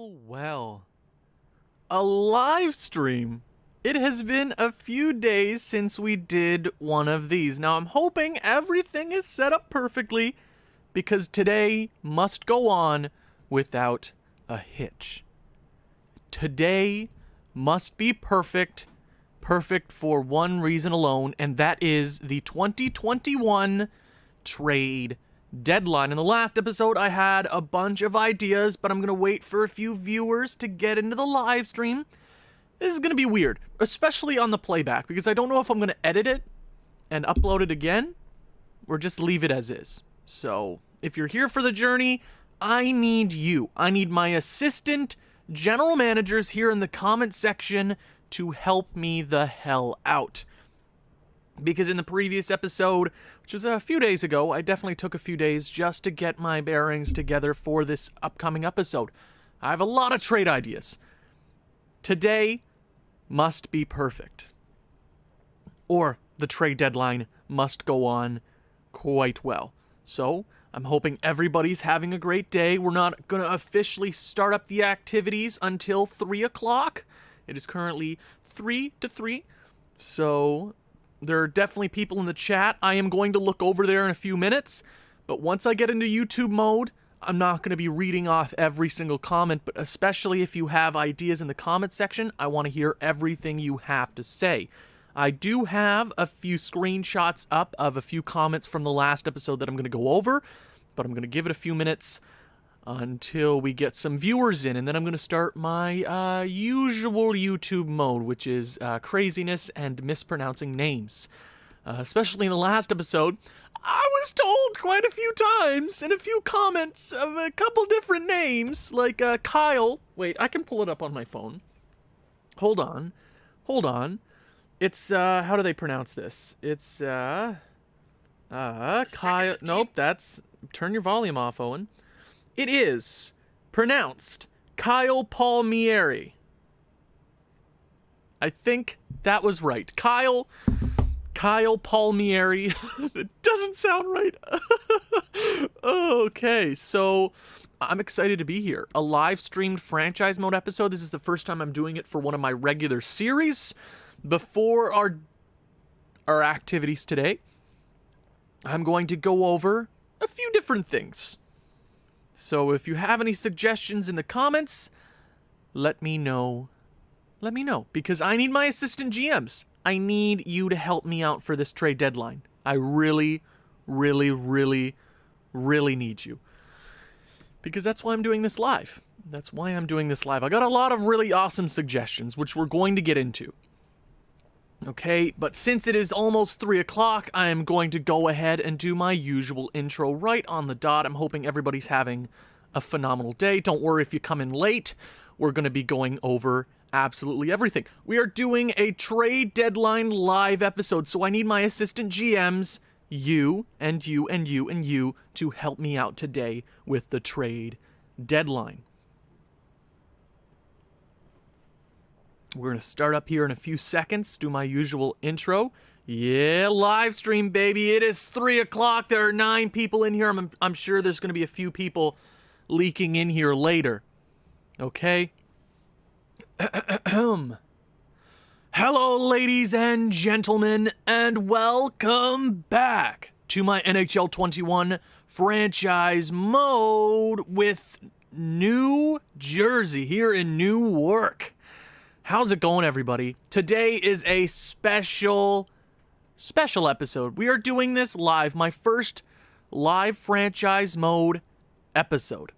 Well, a live stream. It has been a few days since we did one of these. Now, I'm hoping everything is set up perfectly because today must go on without a hitch. Today must be perfect. Perfect for one reason alone, and that is the 2021 trade deadline. In the last episode, I had a bunch of ideas, but I'm going to wait for a few viewers to get into the live stream. This is going to be weird, especially on the playback, because I don't know if I'm going to edit it and upload it again, or just leave it as is. So, if you're here for the journey, I need you. I need my assistant general managers here in the comment section to help me the hell out. Because in the previous episode, which was a few days ago, I definitely took a few days just to get my bearings together for this upcoming episode. I have a lot of trade ideas. Today must be perfect. Or the trade deadline must go on quite well. So, I'm hoping everybody's having a great day. We're not going to officially start up the activities until 3 o'clock. It is currently 3 to 3. So, there are definitely people in the chat. I am going to look over there in a few minutes. But once I get into YouTube mode, I'm not going to be reading off every single comment. But especially if you have ideas in the comment section, I want to hear everything you have to say. I do have a few screenshots up of a few comments from the last episode that I'm going to go over. But I'm going to give it a few minutes until we get some viewers in, and then I'm going to start my usual YouTube mode, which is craziness and mispronouncing names. Especially in the last episode, I was told quite a few times in a few comments of a couple different names, like Kyle. Wait, I can pull it up on my phone. Hold on. It's, how do they pronounce this? It's, Kyle. Nope, that's, turn your volume off, Owen. It is pronounced Kyle Palmieri. I think that was right. Kyle Palmieri. It doesn't sound right. Okay, so I'm excited to be here. A live streamed franchise mode episode. This is the first time I'm doing it for one of my regular series. Before our activities today, I'm going to go over a few different things. So if you have any suggestions in the comments, let me know. Let me know, because I need my assistant GMs. I need you to help me out for this trade deadline. I really, really, really, really need you. Because that's why I'm doing this live. I got a lot of really awesome suggestions, which we're going to get into. Okay, but since it is almost 3 o'clock, I am going to go ahead and do my usual intro right on the dot. I'm hoping everybody's having a phenomenal day. Don't worry if you come in late. We're going to be going over absolutely everything. We are doing a trade deadline live episode, so I need my assistant GMs, you, and you, and you, and you, to help me out today with the trade deadline. We're going to start up here in a few seconds, do my usual intro. Yeah, live stream, baby. It is 3 o'clock. There are 9 people in here. I'm sure there's going to be a few people leaking in here later. Okay? Hello, ladies and gentlemen, and welcome back to my NHL 21 franchise mode with New Jersey here in Newark. How's it going, everybody? Today is a special episode. We are doing this live, my first live franchise mode episode.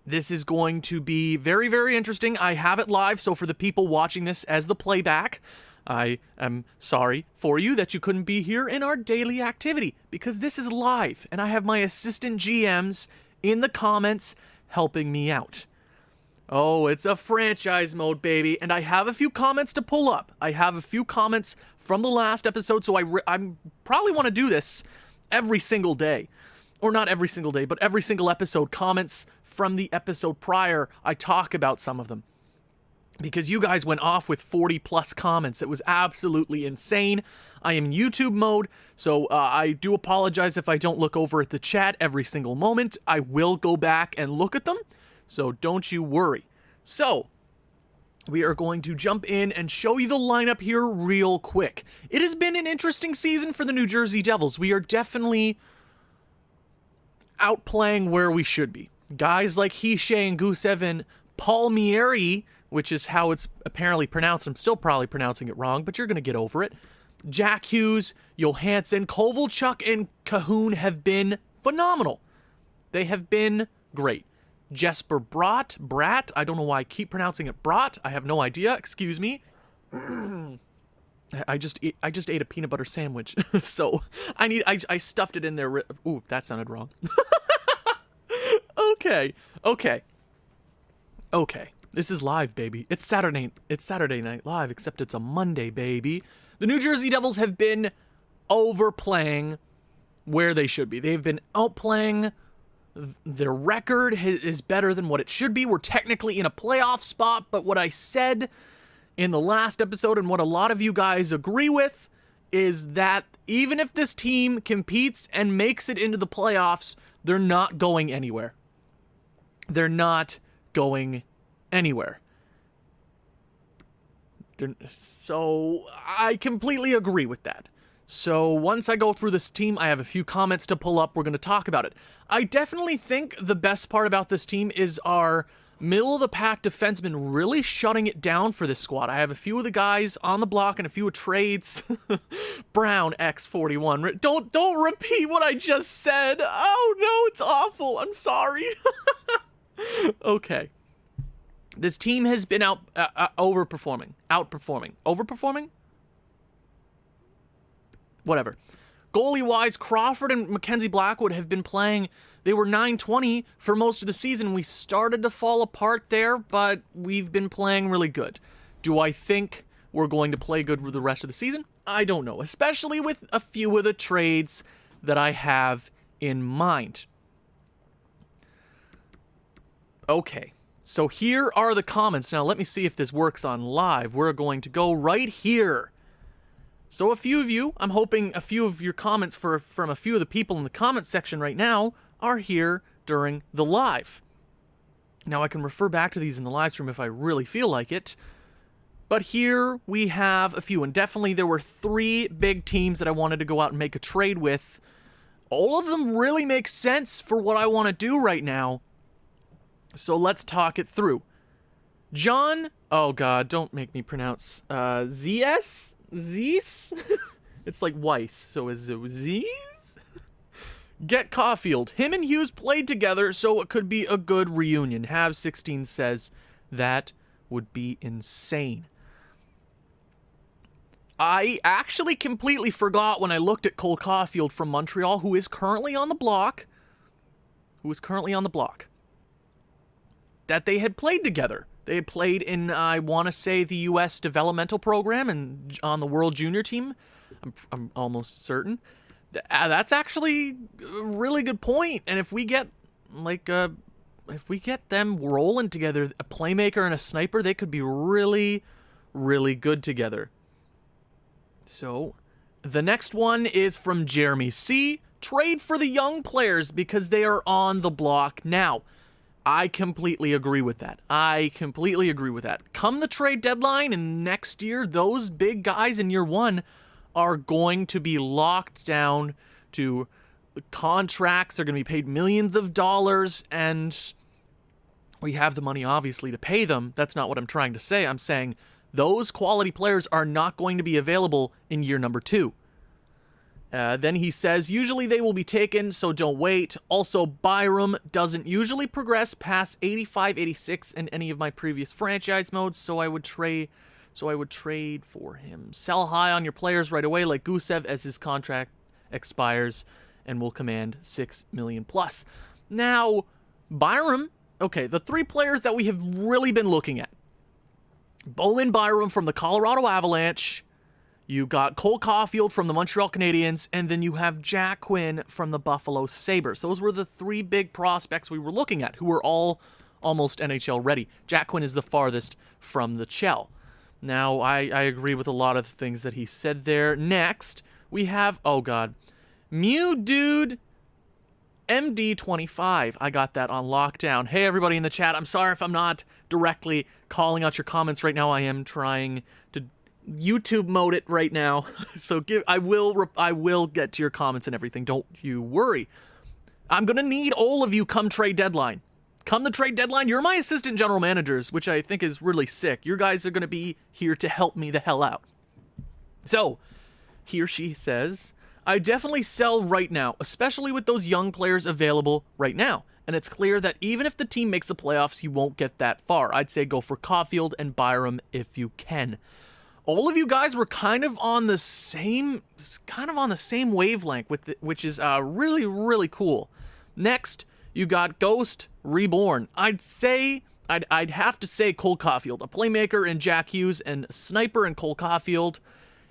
This is going to be very, very interesting. I have it live, so for the people watching this as the playback, I am sorry for you that you couldn't be here in our daily activity, because this is live, and I have my assistant GMs in the comments helping me out. Oh, it's a franchise mode, baby, and I have a few comments to pull up. I have a few comments from the last episode, so I probably want to do this every single day. Or not every single day, but every single episode. Comments from the episode prior, I talk about some of them. Because you guys went off with 40 plus comments. It was absolutely insane. I am in YouTube mode, so I do apologize if I don't look over at the chat every single moment. I will go back and look at them. So don't you worry. So we are going to jump in and show you the lineup here real quick. It has been an interesting season for the New Jersey Devils. We are definitely outplaying where we should be. Guys like Hischier and Gusev and Palmieri, which is how it's apparently pronounced. I'm still probably pronouncing it wrong, but you're going to get over it. Jack Hughes, Johansson, Kovalchuk, and Cahoon have been phenomenal. They have been great. Jesper Bratt, I don't know why I keep pronouncing it Brat. I have no idea. Excuse me. I just ate a peanut butter sandwich, so I stuffed it in there. Ooh, that sounded wrong. Okay. This is live, baby. It's Saturday Night Live, except it's a Monday, baby. The New Jersey Devils have been overplaying where they should be. They've been outplaying. Their record is better than what it should be. We're technically in a playoff spot, but what I said in the last episode and what a lot of you guys agree with is that even if this team competes and makes it into the playoffs, they're not going anywhere. They're not going anywhere. So I completely agree with that. So once I go through this team, I have a few comments to pull up. We're going to talk about it. I definitely think the best part about this team is our middle-of-the-pack defensemen really shutting it down for this squad. I have a few of the guys on the block and a few of trades. Brown, X41. Don't repeat what I just said. Oh, no, it's awful. I'm sorry. Okay. This team has been outperforming. Overperforming? Whatever. Goalie-wise, Crawford and Mackenzie Blackwood have been playing. They were .920 for most of the season. We started to fall apart there, but we've been playing really good. Do I think we're going to play good for the rest of the season? I don't know, especially with a few of the trades that I have in mind. Okay, so here are the comments. Now, let me see if this works on live. We're going to go right here. So a few of you, I'm hoping a few of your comments from a few of the people in the comment section right now are here during the live. Now I can refer back to these in the live stream if I really feel like it. But here we have a few, and definitely there were 3 big teams that I wanted to go out and make a trade with. All of them really make sense for what I want to do right now. So let's talk it through. John, oh god, don't make me pronounce Zs? It's like Weiss, so is it Z's? Get Caulfield. Him and Hughes played together, so it could be a good reunion. Have16 says that would be insane. I actually completely forgot when I looked at Cole Caulfield from Montreal, who is currently on the block, that they had played together. They had played in, I want to say, the U.S. developmental program and on the World Junior team. I'm almost certain. That's actually a really good point. And if we get, them rolling together, a playmaker and a sniper, they could be really, really good together. So, the next one is from Jeremy C. Trade for the young players because they are on the block now. I completely agree with that. Come the trade deadline and next year, those big guys in year 1 are going to be locked down to contracts. They're going to be paid millions of dollars, and we have the money, obviously, to pay them. That's not what I'm trying to say. I'm saying those quality players are not going to be available in year number 2. Then he says, usually they will be taken, so don't wait. Also, Byram doesn't usually progress past 85, 86 in any of my previous franchise modes, so I would trade for him. Sell high on your players right away, like Gusev, as his contract expires and will command $6 million plus. Now, Byram, okay, the 3 players that we have really been looking at. Bowen Byram from the Colorado Avalanche. You got Cole Caulfield from the Montreal Canadiens, and then you have Jack Quinn from the Buffalo Sabres. Those were the 3 big prospects we were looking at, who were all almost NHL ready. Jack Quinn is the farthest from the Chell. Now, I agree with a lot of the things that he said there. Next, we have, oh god, Mew Dude MD25. I got that on lockdown. Hey, everybody in the chat. I'm sorry if I'm not directly calling out your comments right now. I am trying to YouTube mode it right now. So I will get to your comments and everything. Don't you worry. I'm going to need all of you come trade deadline. Come the trade deadline, you're my assistant general managers, which I think is really sick. You guys are going to be here to help me the hell out. So, here she says, I definitely sell right now, especially with those young players available right now. And it's clear that even if the team makes the playoffs, you won't get that far. I'd say go for Caulfield and Byram if you can. All of you guys were kind of on the same wavelength, which is really, really cool. Next, you got Ghost Reborn. I'd have to say Cole Caulfield, a playmaker in Jack Hughes and a sniper in Cole Caulfield.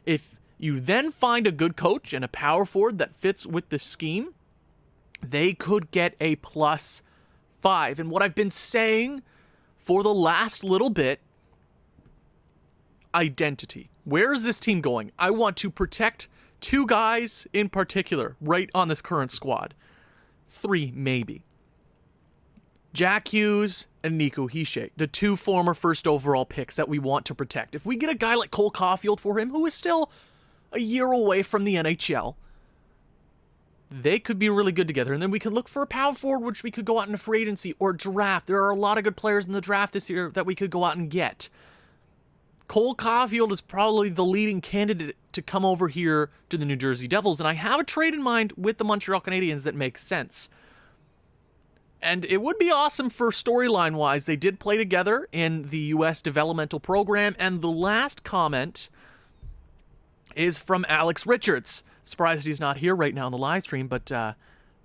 If you then find a good coach and a power forward that fits with the scheme, they could get a +5. And what I've been saying for the last little bit, identity. Where is this team going? I want to protect 2 guys in particular right on this current squad. 3 maybe. Jack Hughes and Nico Hischier, the 2 former first overall picks that we want to protect. If we get a guy like Cole Caulfield for him, who is still a year away from the NHL, they could be really good together. And then we could look for a power forward, which we could go out into free agency or draft. There are a lot of good players in the draft this year that we could go out and get. Cole Caulfield is probably the leading candidate to come over here to the New Jersey Devils, and I have a trade in mind with the Montreal Canadiens that makes sense. And it would be awesome for storyline-wise. They did play together in the U.S. developmental program, and the last comment is from Alex Richards. I'm surprised he's not here right now on the live stream, but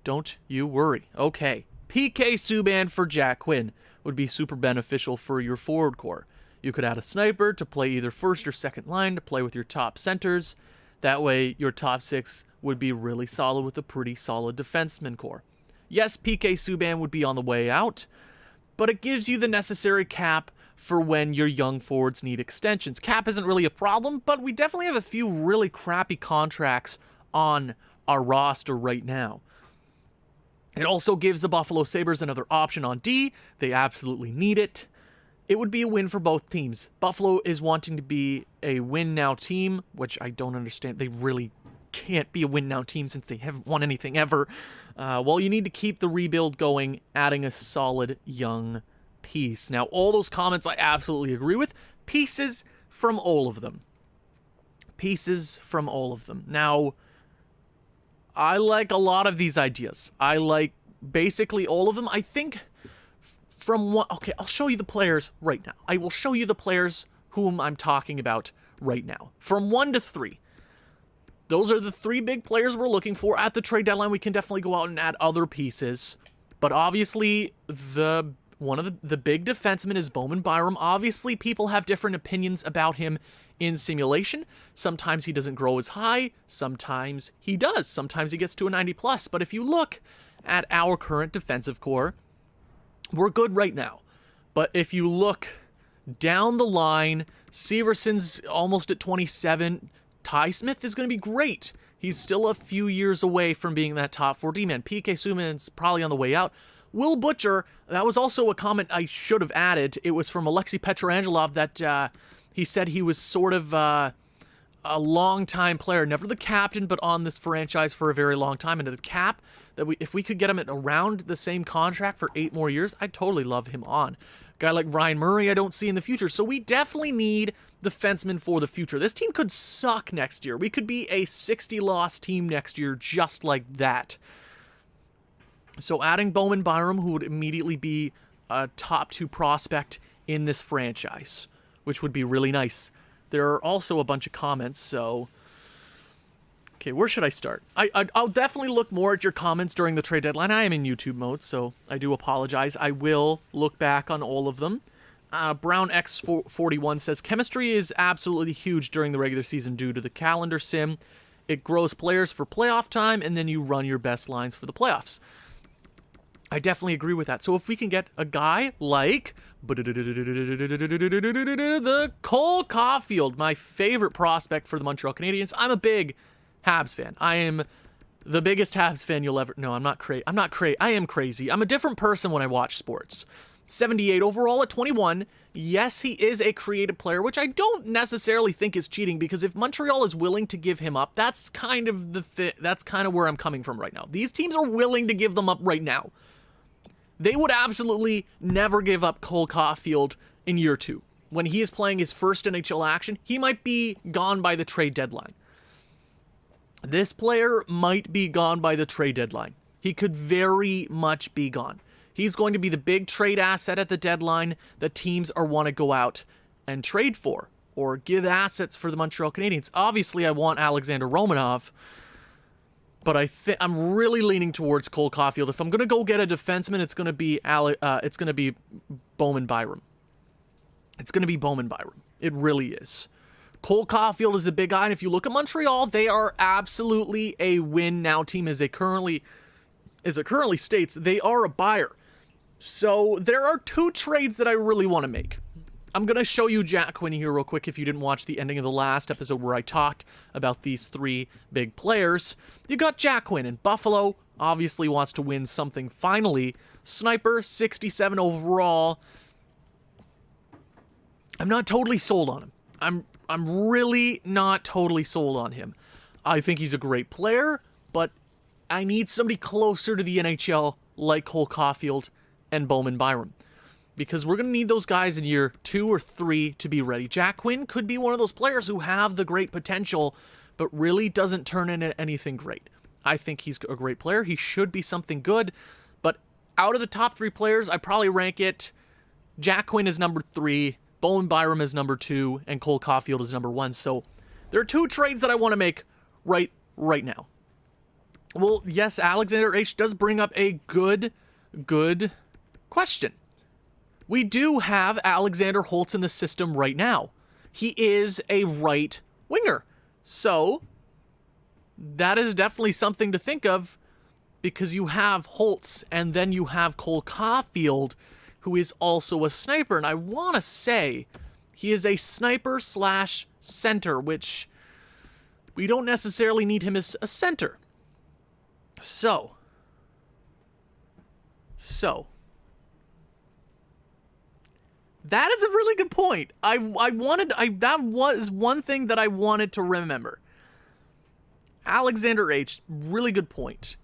don't you worry. Okay, PK Subban for Jack Quinn would be super beneficial for your forward core. You could add a sniper to play either first or second line to play with your top centers. That way, your top 6 would be really solid with a pretty solid defenseman core. Yes, PK Subban would be on the way out, but it gives you the necessary cap for when your young forwards need extensions. Cap isn't really a problem, but we definitely have a few really crappy contracts on our roster right now. It also gives the Buffalo Sabres another option on D. They absolutely need it. It would be a win for both teams. Buffalo is wanting to be a win-now team, which I don't understand. They really can't be a win-now team since they haven't won anything ever. Well, you need to keep the rebuild going, adding a solid young piece. Now, all those comments I absolutely agree with. Pieces from all of them. Pieces from all of them. Now, I like a lot of these ideas. I like basically all of them. I think from one... Okay, I'll show you the players right now. I will show you the players whom I'm talking about right now. From 1 to 3. Those are the 3 big players we're looking for. At the trade deadline, we can definitely go out and add other pieces. But obviously, one of the big defensemen is Bowman Byram. Obviously, people have different opinions about him in simulation. Sometimes he doesn't grow as high. Sometimes he does. Sometimes he gets to a 90+. But if you look at our current defensive core, we're good right now. But if you look down the line, Severson's almost at 27. Ty Smith is going to be great. He's still a few years away from being that top 4 D-man. PK Subban's probably on the way out. Will Butcher, that was also a comment I should have added. It was from Alexei Petrangelov that he said he was sort of a long-time player. Never the captain, but on this franchise for a very long time. And at a cap, that if we could get him at around the same contract for 8 more years, I'd totally love him on. A guy like Ryan Murray I don't see in the future. So we definitely need defensemen for the future. This team could suck next year. We could be a 60-loss team next year just like that. So adding Bowman Byram, who would immediately be a top 2 prospect in this franchise, which would be really nice. There are also a bunch of comments, so... Okay, where should I start? I'll definitely look more at your comments during the trade deadline. I am in YouTube mode, so I do apologize. I will look back on all of them. Brown X41 says, chemistry is absolutely huge during the regular season due to the calendar sim. It grows players for playoff time, and then you run your best lines for the playoffs. I definitely agree with that. So if we can get a guy like the Cole Caulfield, my favorite prospect for the Montreal Canadiens. I'm a big Habs fan. I am The biggest Habs fan you'll ever... No, I'm not crazy. I am crazy. I'm a different person when I watch sports. 78 overall at 21. Yes, he is a creative player, which I don't necessarily think is cheating, because if Montreal is willing to give him up, that's kind of that's kind of where I'm coming from right now. These teams are willing to give them up right now. They would absolutely never give up Cole Caulfield in year 2. When he is playing his first NHL action, he might be gone by the trade deadline. This player might be gone by the trade deadline. He could very much be gone. He's going to be the big trade asset at the deadline that teams want to go out and trade for or give assets for the Montreal Canadiens. Obviously, I want Alexander Romanov, but I'm really leaning towards Cole Caulfield. If I'm going to go get a defenseman, it's going to be Bowman Byram. It's going to be Bowman Byram. It really is. Cole Caulfield is the big guy, and if you look at Montreal, they are absolutely a win-now team. As it currently states, they are a buyer. So there are 2 trades that I really want to make. I'm going to show you Jack Quinn here real quick if you didn't watch the ending of the last episode where I talked about these 3 big players. You got Jack Quinn, and Buffalo obviously wants to win something finally. Sniper, 67 overall. I'm not totally sold on him. I'm really not totally sold on him. I think he's a great player, but I need somebody closer to the NHL like Cole Caulfield and Bowman Byram, because we're going to need those guys in year 2 or 3 to be ready. Jack Quinn could be one of those players who have the great potential, but really doesn't turn into anything great. I think he's a great player. He should be something good, but out of the top 3 players, I probably rank it Jack Quinn is number 3, Bowman Byram is number 2, and Cole Caulfield is number 1. So there are 2 trades that I want to make right now. Well, yes, Alexander H does bring up a good question. We do have Alexander Holtz in the system right now. He is a right winger. So that is definitely something to think of, because you have Holtz and then you have Cole Caulfield, who is also a sniper. And I want to say he is a sniper / center, which we don't necessarily need him as a center. So that is a really good point. That was one thing that I wanted to remember. Alexander H, really good point.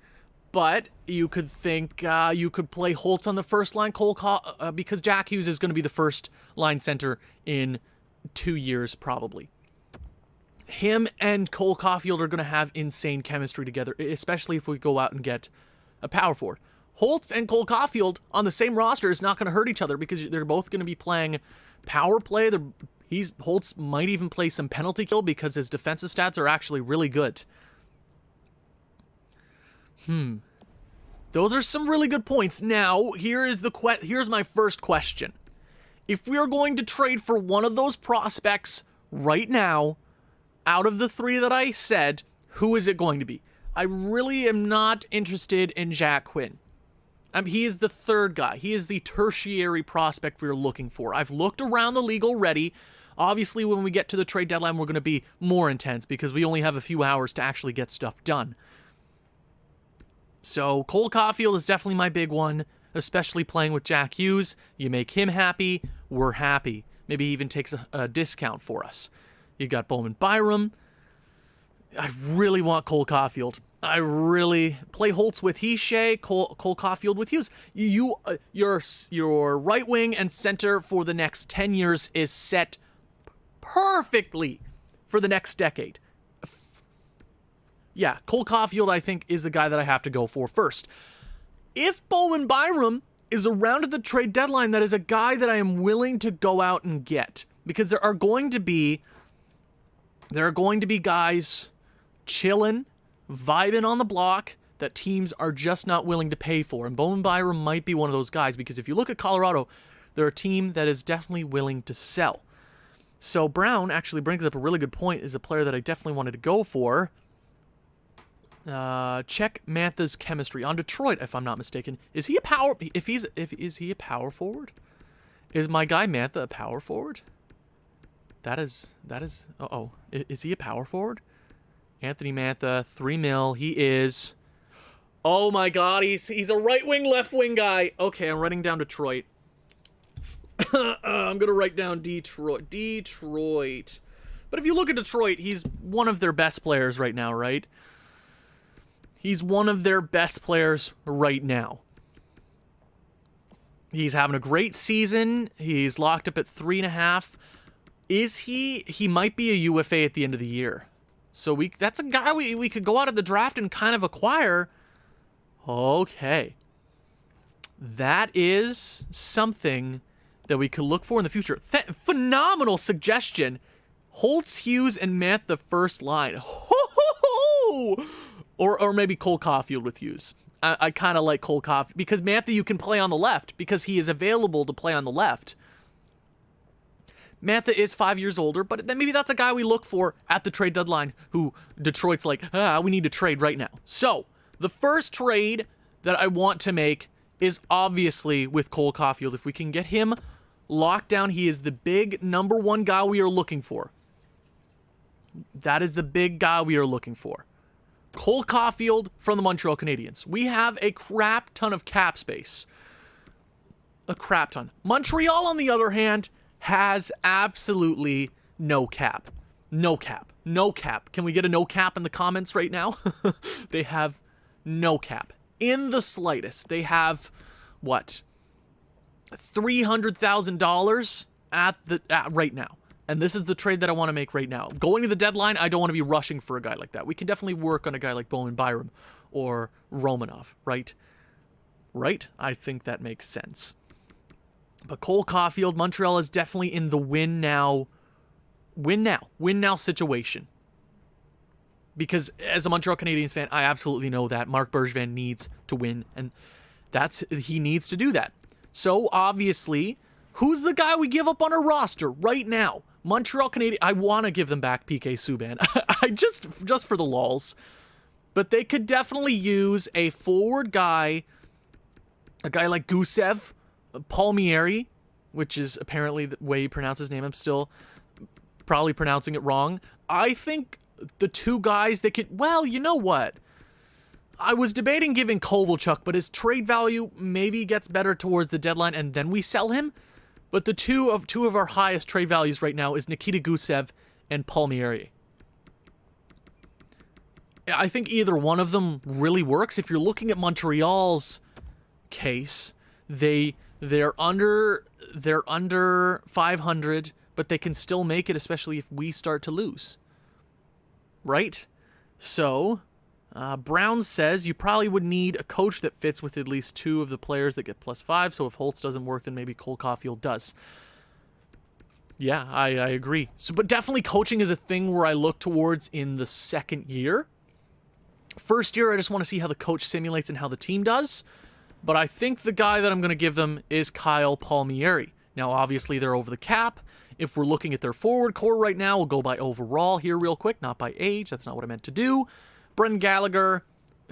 But you could think you could play Holtz on the first line, because Jack Hughes is going to be the first line center in 2 years probably. Him and Cole Caulfield are going to have insane chemistry together, especially if we go out and get a power forward. Holtz and Cole Caulfield on the same roster is not going to hurt each other, because they're both going to be playing power play. Holtz might even play some penalty kill, because his defensive stats are actually really good. Those are some really good points. Now, here's my first question. If we are going to trade for one of those prospects right now, out of the 3 that I said, who is it going to be? I really am not interested in Jack Quinn. He is the 3rd guy. He is the tertiary prospect we're looking for. I've looked around the league already. Obviously, when we get to the trade deadline, we're going to be more intense, because we only have a few hours to actually get stuff done. So Cole Caulfield is definitely my big one, especially playing with Jack Hughes. You make him happy, we're happy. Maybe he even takes a discount for us. You got Bowman Byram. I really want Cole Caulfield. I really play Holtz with Hichet, Cole Caulfield with Hughes. Your right wing and center for the next 10 years is set perfectly for the next decade. Yeah, Cole Caulfield, I think, is the guy that I have to go for first. If Bowman Byram is around at the trade deadline, that is a guy that I am willing to go out and get, because there are going to be guys chilling, vibing on the block that teams are just not willing to pay for, and Bowman Byram might be one of those guys, because if you look at Colorado, they're a team that is definitely willing to sell. So Brown actually brings up a really good point, is a player that I definitely wanted to go for. Check Mantha's chemistry on Detroit, if I'm not mistaken. Is he a power? Is he a power forward? Is my guy Mantha a power forward? That is. Is he a power forward? Anthony Mantha, 3 mil. He is... Oh my god, he's a right wing, left wing guy. Okay, I'm writing down Detroit. I'm gonna write down Detroit. But if you look at Detroit, he's one of their best players right now, right? He's one of their best players right now. He's having a great season. He's locked up at 3.5. Is he? He might be a UFA at the end of the year. So that's a guy we could go out of the draft and kind of acquire. Okay. That is something that we could look for in the future. Phenomenal suggestion. Holtz, Hughes, and Matt the first line. Ho-ho-ho! Or maybe Cole Caulfield with Hughes. I kind of like Cole Caulfield because Matthew you can play on the left because he is available to play on the left. Mantha is 5 years older, but then maybe that's a guy we look for at the trade deadline who Detroit's like, we need to trade right now. So, the first trade that I want to make is obviously with Cole Caulfield. If we can get him locked down, he is the big number one guy we are looking for. That is the big guy we are looking for. Cole Caulfield from the Montreal Canadiens. We have a crap ton of cap space. A crap ton. Montreal, on the other hand, has absolutely no cap. No cap. No cap. Can we get a no cap in the comments right now? They have no cap. In the slightest. They have, what? $300,000 right now. And this is the trade that I want to make right now. Going to the deadline, I don't want to be rushing for a guy like that. We can definitely work on a guy like Bowman Byram or Romanov, right? Right? I think that makes sense. But Cole Caulfield, Montreal is definitely in the win now situation. Because as a Montreal Canadiens fan, I absolutely know that Marc Bergevin needs to win, and he needs to do that. So obviously, who's the guy we give up on our roster right now? Montreal Canadiens. I want to give them back PK Subban. I just for the lulz. But they could definitely use a forward guy, a guy like Gusev, Palmieri, which is apparently the way you pronounce his name. I'm still probably pronouncing it wrong. I think the two guys that could, well, you know what? I was debating giving Kovalchuk, but his trade value maybe gets better towards the deadline and then we sell him. But the two of our highest trade values right now is Nikita Gusev and Palmieri. I think either one of them really works. If you're looking at Montreal's case, they're under 500, but they can still make it, especially if we start to lose. Right? So, Brown says you probably would need a coach that fits with at least two of the players that get +5. So if Holtz doesn't work, then maybe Cole Caulfield does. Yeah, I agree. So, but definitely coaching is a thing where I look towards in the second year. First year, I just want to see how the coach simulates and how the team does. But I think the guy that I'm going to give them is Kyle Palmieri. Now, obviously, they're over the cap. If we're looking at their forward core right now, we'll go by overall here real quick, not by age. That's not what I meant to do. Brendan Gallagher,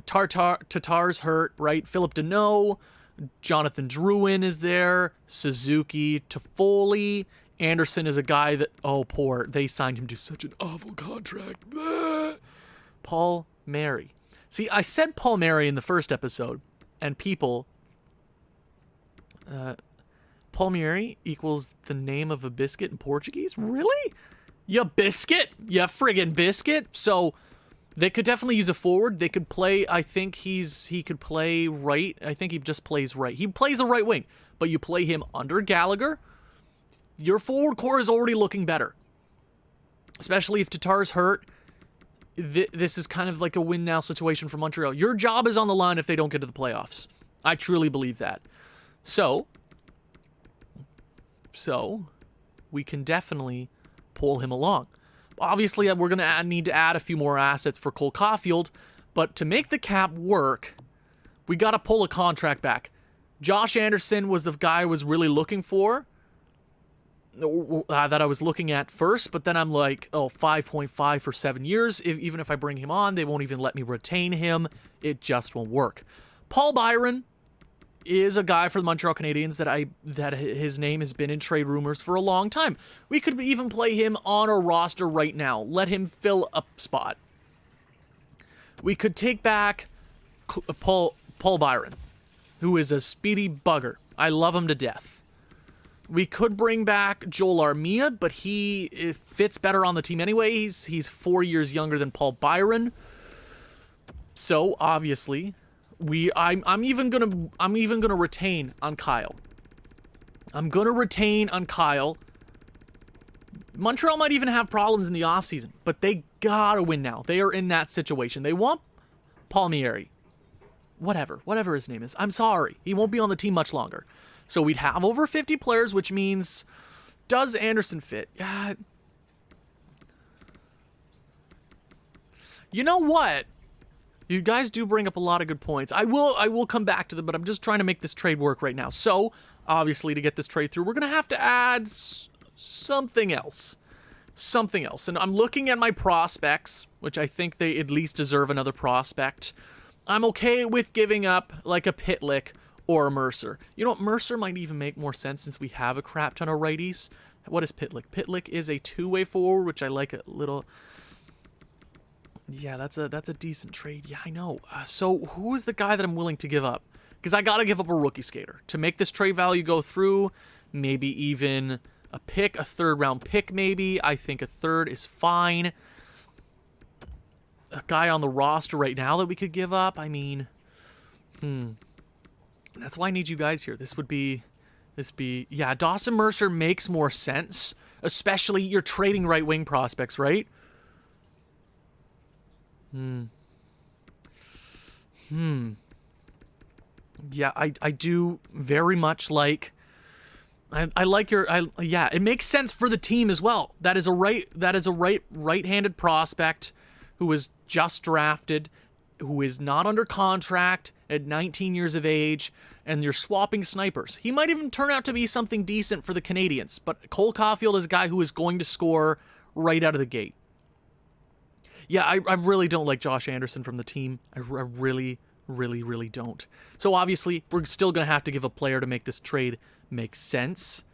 Tatar's hurt, right? Philip Deneau, Jonathan Drouin is there, Suzuki, Toffoli, Anderson is a guy that, oh, poor, they signed him to such an awful contract. Paul Mary. See, I said Paul Mary in the first episode, and people, Palmieri equals the name of a biscuit in Portuguese? Really? Ya biscuit? Ya friggin' biscuit? So, they could definitely use a forward. They could play, I think he could play right. I think he just plays right. He plays a right wing, but you play him under Gallagher. Your forward core is already looking better. Especially if Tatar's hurt. This is kind of like a win-now situation for Montreal. Your job is on the line if they don't get to the playoffs. I truly believe that. So we can definitely pull him along. Obviously, we're going to need to add a few more assets for Cole Caulfield, but to make the cap work, we got to pull a contract back. Josh Anderson was the guy I was really looking for, that I was looking at first, but then I'm like, 5.5 for 7 years. Even if I bring him on, they won't even let me retain him. It just won't work. Paul Byron is a guy for the Montreal Canadiens that his name has been in trade rumors for a long time. We could even play him on our roster right now. Let him fill a spot. We could take back Paul Byron, who is a speedy bugger. I love him to death. We could bring back Joel Armia, but he fits better on the team anyway. He's 4 years younger than Paul Byron. So obviously, I'm even gonna retain on Kyle. I'm gonna retain on Kyle. Montreal might even have problems in the offseason, but they gotta win now. They are in that situation. They want Palmieri. Whatever his name is. I'm sorry. He won't be on the team much longer. So we'd have over 50 players, which means, does Anderson fit? You know what? You guys do bring up a lot of good points. I will come back to them, but I'm just trying to make this trade work right now. So, obviously, to get this trade through, we're going to have to add something else. Something else. And I'm looking at my prospects, which I think they at least deserve another prospect. I'm okay with giving up like a Pitlick or a Mercer. You know what? Mercer might even make more sense since we have a crap ton of righties. What is Pitlick? Pitlick is a two-way forward, which I like a little. Yeah, that's a decent trade. Yeah, I know. So who is the guy that I'm willing to give up? Because I got to give up a rookie skater to make this trade value go through. Maybe even a pick, a third-round pick maybe. I think a third is fine. A guy on the roster right now that we could give up. I mean, that's why I need you guys here. Yeah, Dawson Mercer makes more sense. Especially you're trading right wing prospects, right? Yeah, I do very much like. I like your. Yeah, it makes sense for the team as well. That is a right-handed prospect who was just drafted, who is not under contract at 19 years of age, and you're swapping snipers. He might even turn out to be something decent for the Canadiens, but Cole Caulfield is a guy who is going to score right out of the gate. Yeah, I really don't like Josh Anderson from the team. I really don't. So obviously, we're still going to have to give a player to make this trade make sense.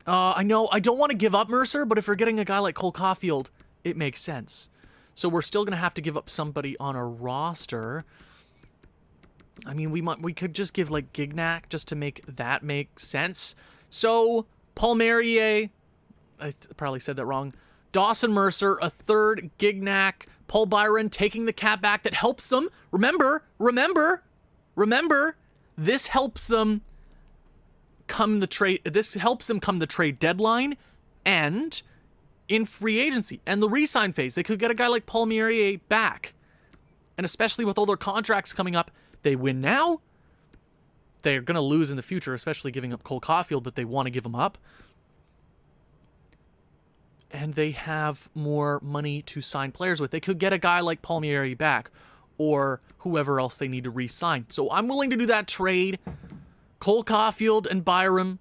I know I don't want to give up Mercer, but if we're getting a guy like Cole Caulfield, it makes sense. So we're still going to have to give up somebody on our roster. I mean, we could just give like Gignac just to make that make sense. So Palmieri, I probably said that wrong. Dawson Mercer, a third, Gignac, Paul Byron taking the cap back. That helps them. Remember, this helps them come the trade. This helps them come the trade deadline and in free agency and the re-sign phase. They could get a guy like Palmieri back. And especially with all their contracts coming up, they win now. They're going to lose in the future, especially giving up Cole Caulfield, but they want to give him up. And they have more money to sign players with. They could get a guy like Palmieri back or whoever else they need to re-sign. So I'm willing to do that trade. Cole Caulfield and Byron,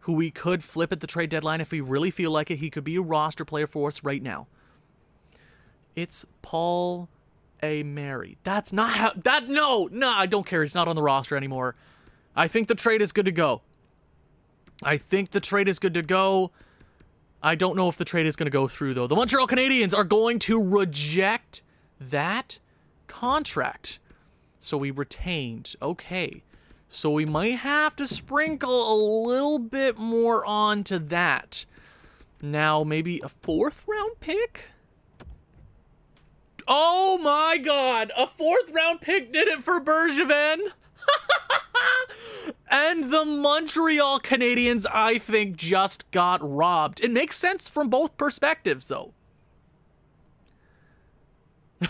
who we could flip at the trade deadline if we really feel like it. He could be a roster player for us right now. It's Paul A. Mary. That's not how... No, I don't care. He's not on the roster anymore. I think the trade is good to go. I don't know if the trade is going to go through, though. The Montreal Canadiens are going to reject that contract. So we retained. Okay. So we might have to sprinkle a little bit more onto that. Now, maybe a fourth-round pick? Oh, my God. A fourth-round pick did it for Bergevin. And the Montreal Canadiens, I think, just got robbed. It makes sense from both perspectives, though.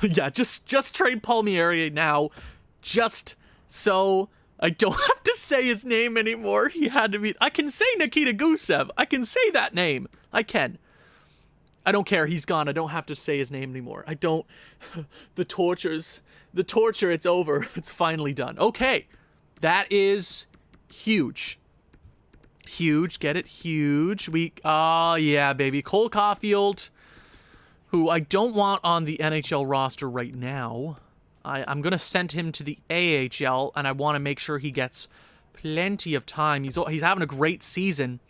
Yeah, just trade Palmieri now. Just so I don't have to say his name anymore. He had to be... I can say Nikita Gusev. I can say that name. I can. I don't care. He's gone. I don't have to say his name anymore. I don't... The torture, it's over. It's finally done. Okay. That is huge. Huge. Get it? Huge. Yeah, baby. Cole Caulfield, who I don't want on the NHL roster right now. I'm going to send him to the AHL, and I want to make sure he gets plenty of time. He's having a great season.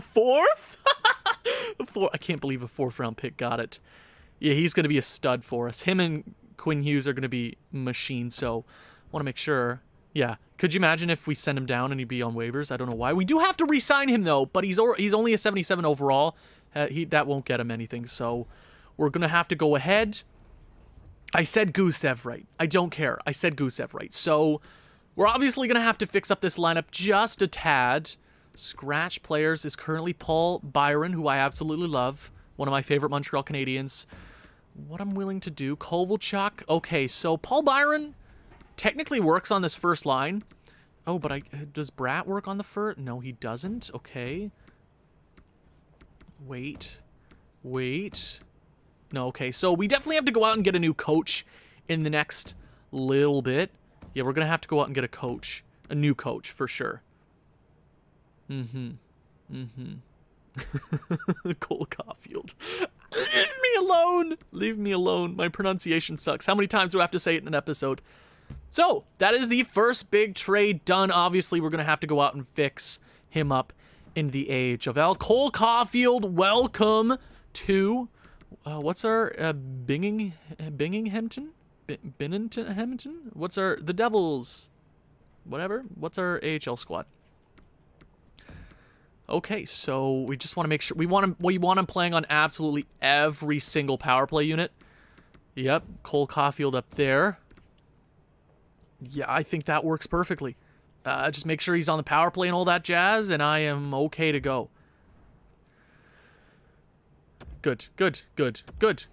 Fourth? I can't believe a fourth-round pick got it. Yeah, he's going to be a stud for us. Him and Quinn Hughes are going to be machines, so want to make sure. Yeah, could you imagine if we send him down and he'd be on waivers? I don't know why. We do have to re-sign him, though, but he's only a 77 overall. That won't get him anything, so we're going to have to go ahead. I said Gusev right. I don't care. I said Gusev right. So we're obviously going to have to fix up this lineup just a tad. Scratch players is currently Paul Byron, who I absolutely love. One of my favorite Montreal Canadiens. What I'm willing to do. Kovalchuk. Okay, so Paul Byron technically works on this first line. Oh, but does Bratt work on the first? No, he doesn't. Okay. Wait. No, okay. So we definitely have to go out and get a new coach in the next little bit. Yeah, we're going to have to go out and get a coach. A new coach, for sure. Cole Caulfield. Leave me alone. Leave me alone. My pronunciation sucks. How many times do I have to say it in an episode? So, that is the first big trade done. Obviously, we're going to have to go out and fix him up in the AHL. Cole Caulfield, welcome to... what's our Binghamton? What's our... The Devils. Whatever. What's our AHL squad? Okay, so we just want to make sure... We want him playing on absolutely every single power play unit. Yep, Cole Caulfield up there. Yeah, I think that works perfectly. Just make sure he's on the power play and all that jazz, and I am okay to go. Good.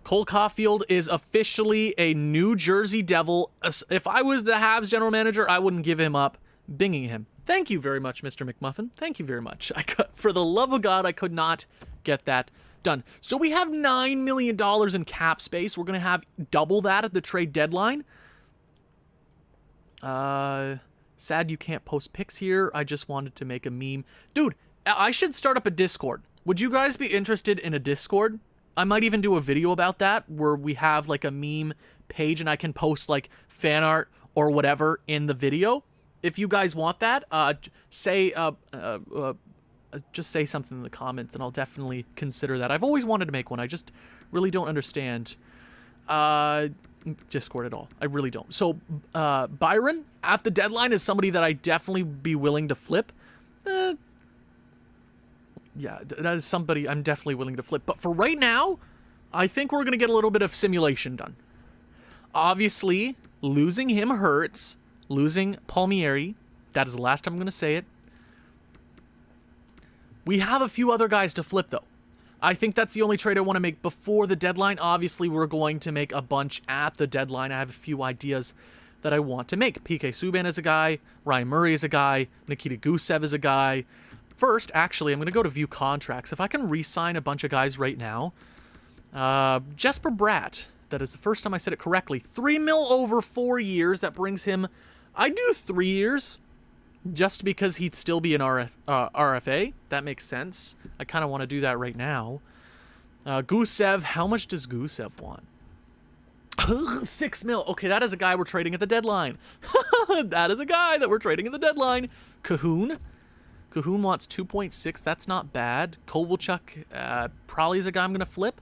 Cole Caulfield is officially a New Jersey Devil. If I was the Habs general manager, I wouldn't give him up. Binging him. Thank you very much, Mr. McMuffin. Thank you very much. For the love of God, I could not get that done. So we have $9 million in cap space. We're going to have double that at the trade deadline. Sad you can't post pics here. I just wanted to make a meme. Dude, I should start up a Discord. Would you guys be interested in a Discord? I might even do a video about that where we have like a meme page and I can post like fan art or whatever in the video. If you guys want that, just say something in the comments and I'll definitely consider that. I've always wanted to make one. I just really don't understand Discord at all. I really don't. So Byron at the deadline is somebody that I definitely be willing to flip. Yeah, that is somebody I'm definitely willing to flip. But for right now, I think we're going to get a little bit of simulation done. Obviously, losing him hurts. Losing Palmieri, that is the last time I'm going to say it. We have a few other guys to flip, though. I think that's the only trade I want to make before the deadline. Obviously, we're going to make a bunch at the deadline. I have a few ideas that I want to make. PK Subban is a guy. Ryan Murray is a guy. Nikita Gusev is a guy. First, actually, I'm going to go to view contracts. If I can re-sign a bunch of guys right now. Jesper Bratt. That is the first time I said it correctly. $3 million over 4 years. That brings him... I'd do 3 years. Just because he'd still be an RFA. That makes sense. I kind of want to do that right now. Gusev. How much does Gusev want? $6 million. Okay, that is a guy we're trading at the deadline. That is a guy that we're trading at the deadline. Cahoon wants 2.6. That's not bad. Kovalchuk probably is a guy I'm going to flip.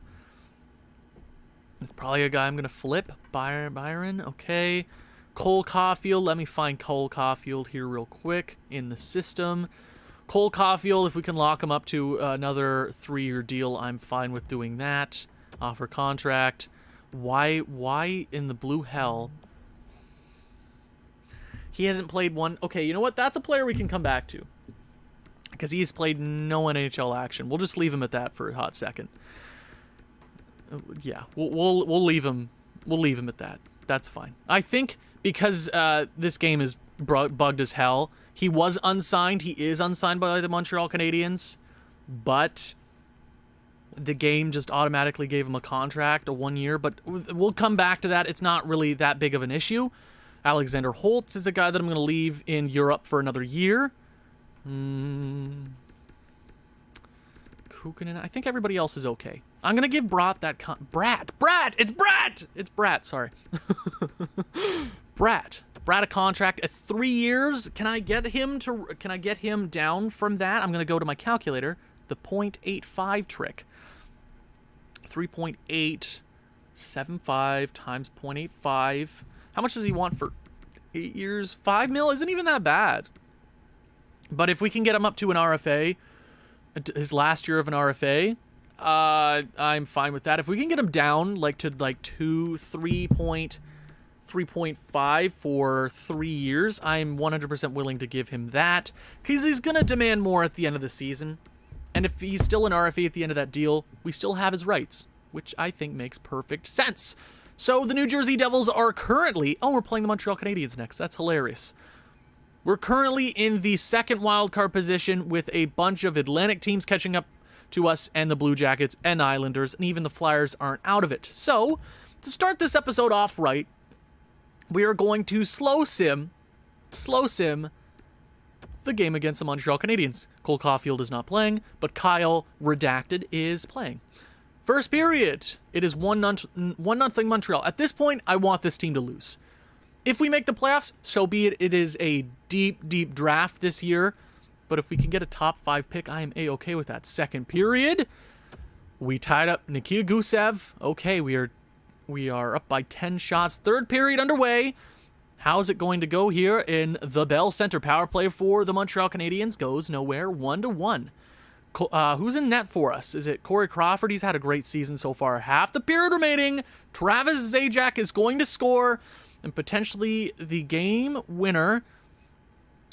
It's probably a guy I'm going to flip. Byron. Okay. Cole Caulfield. Let me find Cole Caulfield here real quick in the system. Cole Caulfield, if we can lock him up to another 3-year deal, I'm fine with doing that. Offer contract. Why in the blue hell? He hasn't played one. Okay, you know what? That's a player we can come back to. Because he's played no NHL action. We'll just leave him at that for a hot second. Yeah, we'll leave him. We'll leave him at that. That's fine. I think because this game is bugged as hell, he was unsigned. He is unsigned by the Montreal Canadiens, but the game just automatically gave him a contract, a 1 year. But we'll come back to that. It's not really that big of an issue. Alexander Holtz is a guy that I'm going to leave in Europe for another year. Kukanen. I think everybody else is okay. I'm going to give Bratt that... Bratt! It's Bratt! It's Bratt, sorry. Bratt a contract at 3 years. Can I get him down from that? I'm going to go to my calculator. The 0.85 trick. 3.8 7.5 times 0.85. How much does he want for 8 years? 5 mil isn't even that bad. But if we can get him up to an RFA, his last year of an RFA, I'm fine with that. If we can get him down like to like 3.5 for 3 years, I'm 100% willing to give him that, because he's going to demand more at the end of the season. And if he's still an RFA at the end of that deal, we still have his rights, which I think makes perfect sense. So the New Jersey Devils are currently... Oh, we're playing the Montreal Canadiens next. That's hilarious. We're currently in the second wildcard position with a bunch of Atlantic teams catching up to us, and the Blue Jackets and Islanders, and even the Flyers aren't out of it. So, to start this episode off right, we are going to slow sim the game against the Montreal Canadiens. Cole Caulfield is not playing, but Kyle Redacted is playing. First period, it is 1-0 Montreal. At this point, I want this team to lose. If we make the playoffs, so be it. It is a deep, deep draft this year. But if we can get a top 5 pick, I am A-okay with that. Second period, we tied up Nikita Gusev. Okay, we are up by 10 shots. Third period underway. How's it going to go here in the Bell Center? Power play for the Montreal Canadiens goes nowhere. 1-1. Who's in net for us? Is it Corey Crawford? He's had a great season so far. Half the period remaining. Travis Zajac is going to score, and potentially the game winner.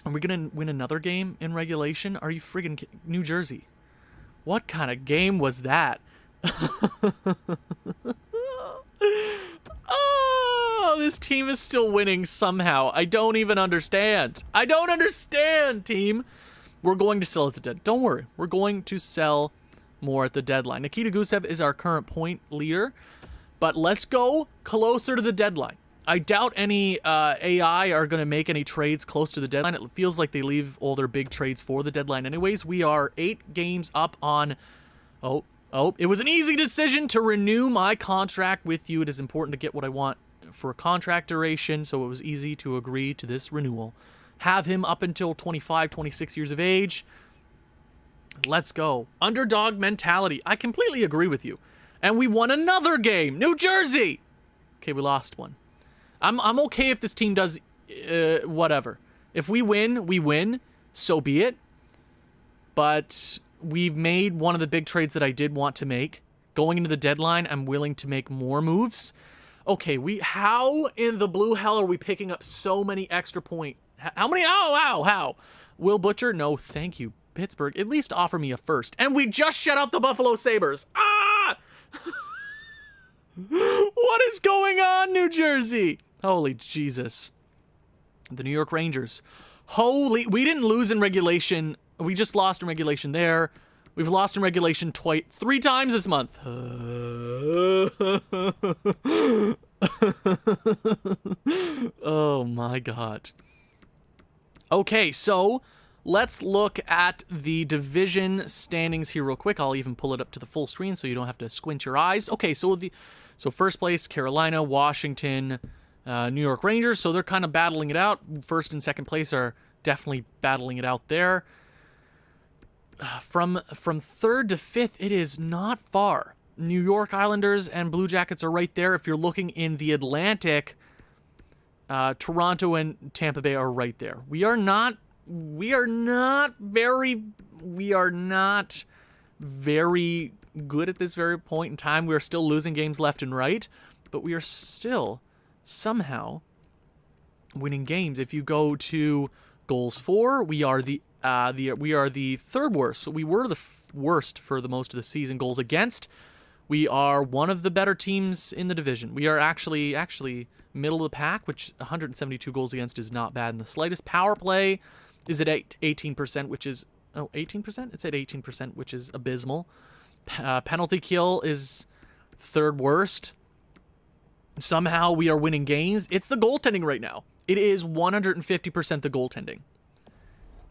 Are we going to win another game in regulation? Are you friggin' New Jersey? What kind of game was that? Oh, this team is still winning somehow. I don't even understand. I don't understand, team. We're going to sell at the deadline. Don't worry. We're going to sell more at the deadline. Nikita Gusev is our current point leader, but let's go closer to the deadline. I doubt any AI are going to make any trades close to the deadline. It feels like they leave all their big trades for the deadline anyways. We are 8 games up on... Oh, it was an easy decision to renew my contract with you. It is important to get what I want for a contract duration, so it was easy to agree to this renewal. Have him up until 25, 26 years of age. Let's go. Underdog mentality. I completely agree with you. And we won another game. New Jersey! Okay, we lost one. I'm okay if this team does whatever. If we win, so be it. But we've made one of the big trades that I did want to make. Going into the deadline, I'm willing to make more moves. Okay, how in the blue hell are we picking up so many extra points? How many? How? Will Butcher? No, thank you. Pittsburgh, at least offer me a first. And we just shut out the Buffalo Sabres. Ah! What is going on, New Jersey? Holy Jesus. The New York Rangers. We didn't lose in regulation. We just lost in regulation there. We've lost in regulation 3 times this month. Oh my God. Okay, so let's look at the division standings here real quick. I'll even pull it up to the full screen so you don't have to squint your eyes. Okay, so first place, Carolina, Washington, New York Rangers. So they're kind of battling it out. First and second place are definitely battling it out there. From third to fifth, it is not far. New York Islanders and Blue Jackets are right there. If you're looking in the Atlantic, Toronto and Tampa Bay are right there. We are not very good at this very point in time. We are still losing games left and right, but we are still somehow winning games. If you go to goals for, we are the third worst. So we were the worst for the most of the season. Goals against, we are one of the better teams in the division. We are actually middle of the pack, which 172 goals against is not bad in the slightest. Power play is at 18%, which is 18%. It's at 18%, which is abysmal. Penalty kill is third worst. Somehow we are winning games. It's the goaltending right now. It is 150% the goaltending.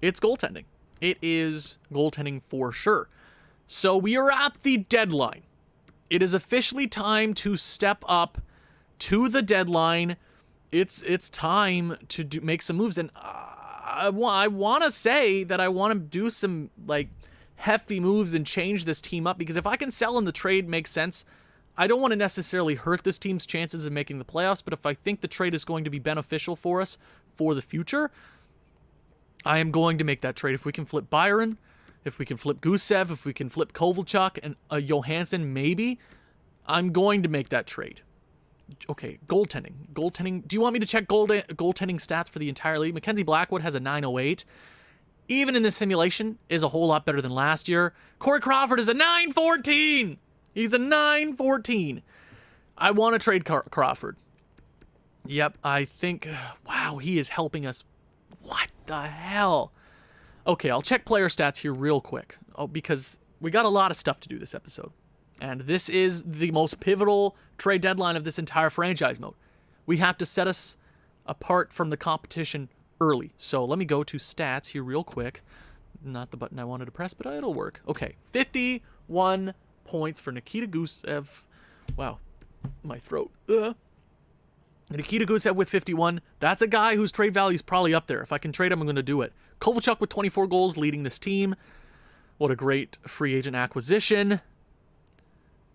It's goaltending. It is goaltending for sure. So we are at the deadline. It is officially time to step up to the deadline. It's time to make some moves. And I want to say that I want to do some hefty moves and change this team up, because if I can sell in the trade makes sense, I don't want to necessarily hurt this team's chances of making the playoffs, but if I think the trade is going to be beneficial for us for the future, I am going to make that trade. If we can flip Byron, if we can flip Gusev, if we can flip Kovalchuk and Johansson, maybe, I'm going to make that trade. Okay, goaltending. Goaltending. Do you want me to check goaltending stats for the entire league? Mackenzie Blackwood has a 908. Even in this simulation, is a whole lot better than last year. Corey Crawford is a 914. He's a 914. I want to trade Crawford. Yep, I think... Wow, he is helping us. What the hell? Okay, I'll check player stats here real quick. Oh, because we got a lot of stuff to do this episode. And this is the most pivotal trade deadline of this entire franchise mode. We have to set us apart from the competition early. So let me go to stats here real quick. Not the button I wanted to press, but it'll work. Okay, 51 points for Nikita Gusev. Wow, my throat. Nikita Gusev with 51. That's a guy whose trade value is probably up there. If I can trade him, I'm going to do it. Kovalchuk with 24 goals leading this team. What a great free agent acquisition.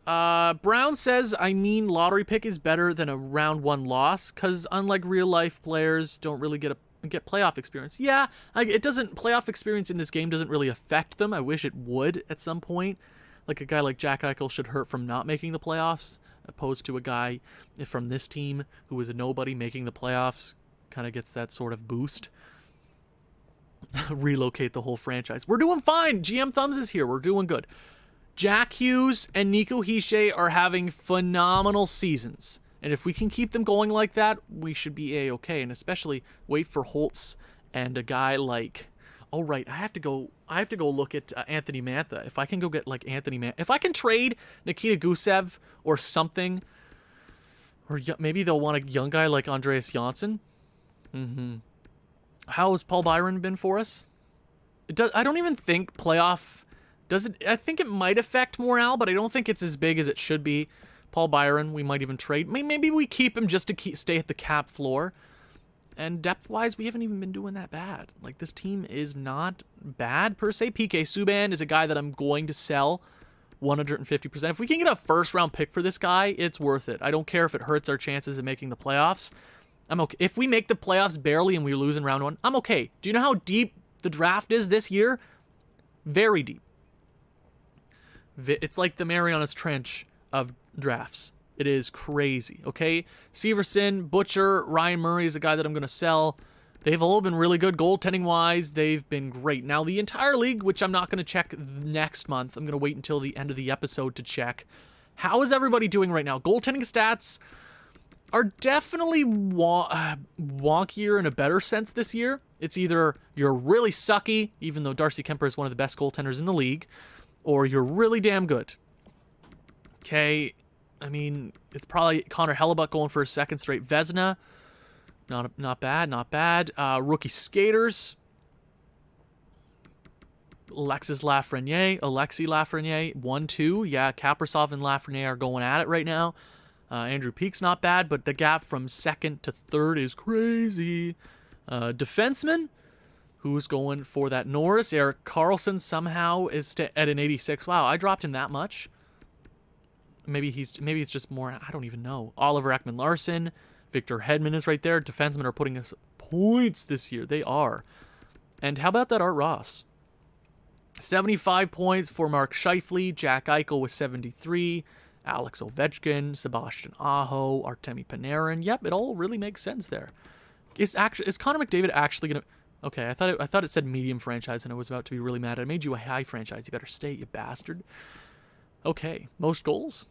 Brown says, I mean, lottery pick is better than a round one loss because unlike real life players don't really get playoff experience. Yeah, it doesn't. Playoff experience in this game doesn't really affect them. I wish it would at some point. Like a guy like Jack Eichel should hurt from not making the playoffs, opposed to a guy from this team who was a nobody making the playoffs. Kind of gets that sort of boost. Relocate the whole franchise. We're doing fine. GM Thumbs is here. We're doing good. Jack Hughes and Nico Hischier are having phenomenal seasons. And if we can keep them going like that, we should be A-okay. And especially wait for Holtz and a guy like... Oh, right. I have to go look at Anthony Mantha. If I can go get like Anthony Mantha... If I can trade Nikita Gusev or something... Or maybe they'll want a young guy like Andreas Janssen. How has Paul Byron been for us? I don't even think playoff... I think it might affect morale, but I don't think it's as big as it should be. Paul Byron, we might even trade. Maybe we keep him just to stay at the cap floor. And depth-wise, we haven't even been doing that bad. Like, this team is not bad, per se. PK Subban is a guy that I'm going to sell 150%. If we can get a first-round pick for this guy, it's worth it. I don't care if it hurts our chances of making the playoffs. I'm okay. If we make the playoffs barely and we lose in round one, I'm okay. Do you know how deep the draft is this year? Very deep. It's like the Marianas Trench of drafts. It is crazy, okay? Severson, Butcher, Ryan Murray is a guy that I'm going to sell. They've all been really good goaltending-wise. They've been great. Now, the entire league, which I'm not going to check next month. I'm going to wait until the end of the episode to check. How is everybody doing right now? Goaltending stats are definitely wonkier in a better sense this year. It's either you're really sucky, even though Darcy Kemper is one of the best goaltenders in the league, or you're really damn good. Okay, I mean, it's probably Connor Hellebuck going for a second straight Vezina. Not bad. Rookie skaters. Alexis Lafreniere, 1-2. Yeah, Kaprasov and Lafreniere are going at it right now. Andrew Peak's not bad, but the gap from second to third is crazy. Defenseman, who's going for that Norris. Erik Karlsson somehow is at an 86. Wow, I dropped him that much. Maybe it's just more, I don't even know. Oliver Ekman-Larsson, Victor Hedman is right there. Defensemen are putting us points this year. They are. And how about that Art Ross? 75 points for Mark Scheifele. Jack Eichel with 73. Alex Ovechkin, Sebastian Aho, Artemi Panarin. Yep, it all really makes sense there. Is Connor McDavid actually gonna? Okay, I thought it said medium franchise, and I was about to be really mad. I made you a high franchise. You better stay, you bastard. Okay, most goals.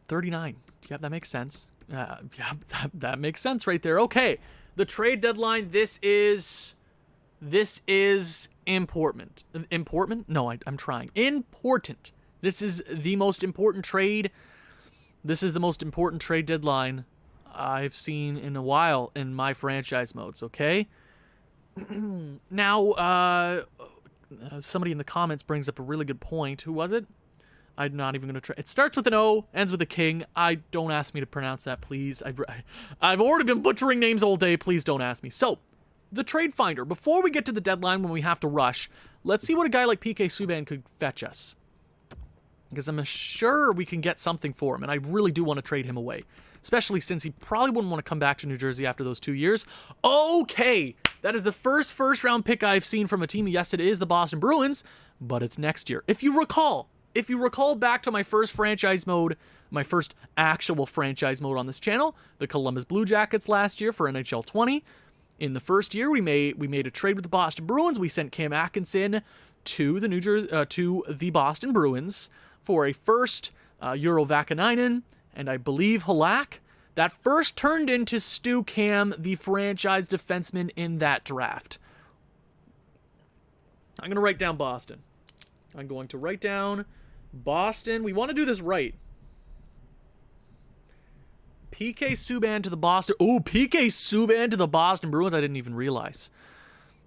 39. Yeah, that makes sense. Yeah, that makes sense right there. Okay, the trade deadline. This is important. Important? No, I'm trying. Important. This is the most important trade. This is the most important trade deadline I've seen in a while in my franchise modes, okay? Now, somebody in the comments brings up a really good point. Who was it? I'm not even going to try. It starts with an O, ends with a king. Don't ask me to pronounce that, please. I've already been butchering names all day. Please don't ask me. So, the trade finder. Before we get to the deadline when we have to rush, let's see what a guy like PK Subban could fetch us. because I'm sure we can get something for him, and I really do want to trade him away, especially since he probably wouldn't want to come back to New Jersey after those 2 years. Okay, that is the first round pick I've seen from a team. Yes, it is the Boston Bruins, but it's next year. If you recall back to my first franchise mode, my first actual franchise mode on this channel, the Columbus Blue Jackets last year for NHL 20. In the first year, we made a trade with the Boston Bruins. We sent Cam Atkinson to the Boston Bruins for a first, Euro Vakanainen, and I believe Halak. That first turned into Stu Cam, the franchise defenseman in that draft. I'm going to write down Boston. I'm going to write down Boston. We want to do this right. PK Subban to the Boston. Ooh, PK Subban to the Boston Bruins. I didn't even realize.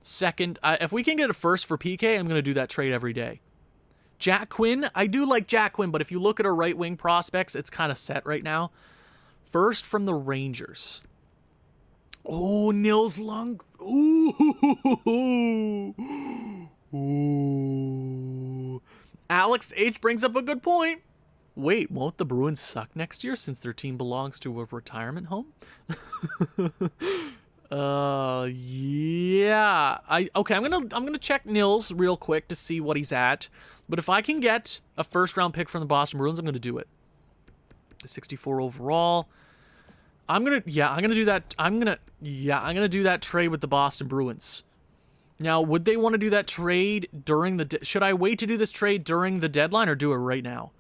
Second, if we can get a first for PK, I'm going to do that trade every day. Jack Quinn. I do like Jack Quinn, but if you look at our right wing prospects, it's kind of set right now. First from the Rangers. Oh, Nils Lund. Ooh. Ooh. Alex H brings up a good point. Wait, won't the Bruins suck next year since their team belongs to a retirement home? Yeah. Okay, I'm gonna check Nils real quick to see what he's at. But if I can get a first round pick from the Boston Bruins, I'm gonna do it. 64 overall. I'm gonna do that. I'm gonna do that trade with the Boston Bruins. Now, would they want to do that trade during the? Should I wait to do this trade during the deadline or do it right now?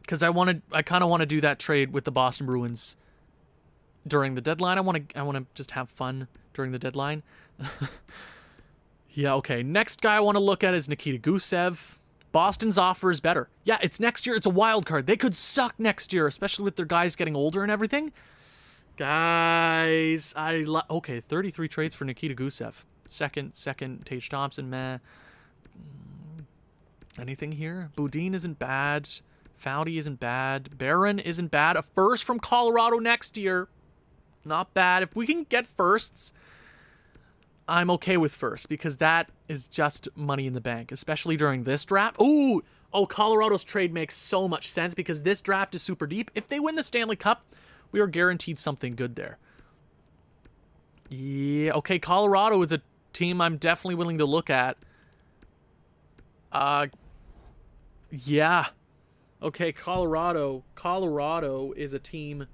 Because I kind of want to do that trade with the Boston Bruins during the deadline. I want to just have fun during the deadline. Yeah, okay. Next guy I want to look at is Nikita Gusev. Boston's offer is better. Yeah, it's next year. It's a wild card. They could suck next year, especially with their guys getting older and everything. Guys, okay, 33 trades for Nikita Gusev. Second, Tage Thompson, meh. Anything here? Boudin isn't bad. Foudy isn't bad. Barron isn't bad. A first from Colorado next year. Not bad. If we can get firsts, I'm okay with first because that is just money in the bank, especially during this draft. Ooh! Oh, Colorado's trade makes so much sense because this draft is super deep. If they win the Stanley Cup, we are guaranteed something good there. Yeah, okay, Colorado is a team I'm definitely willing to look at. Yeah. Okay, Colorado is a team,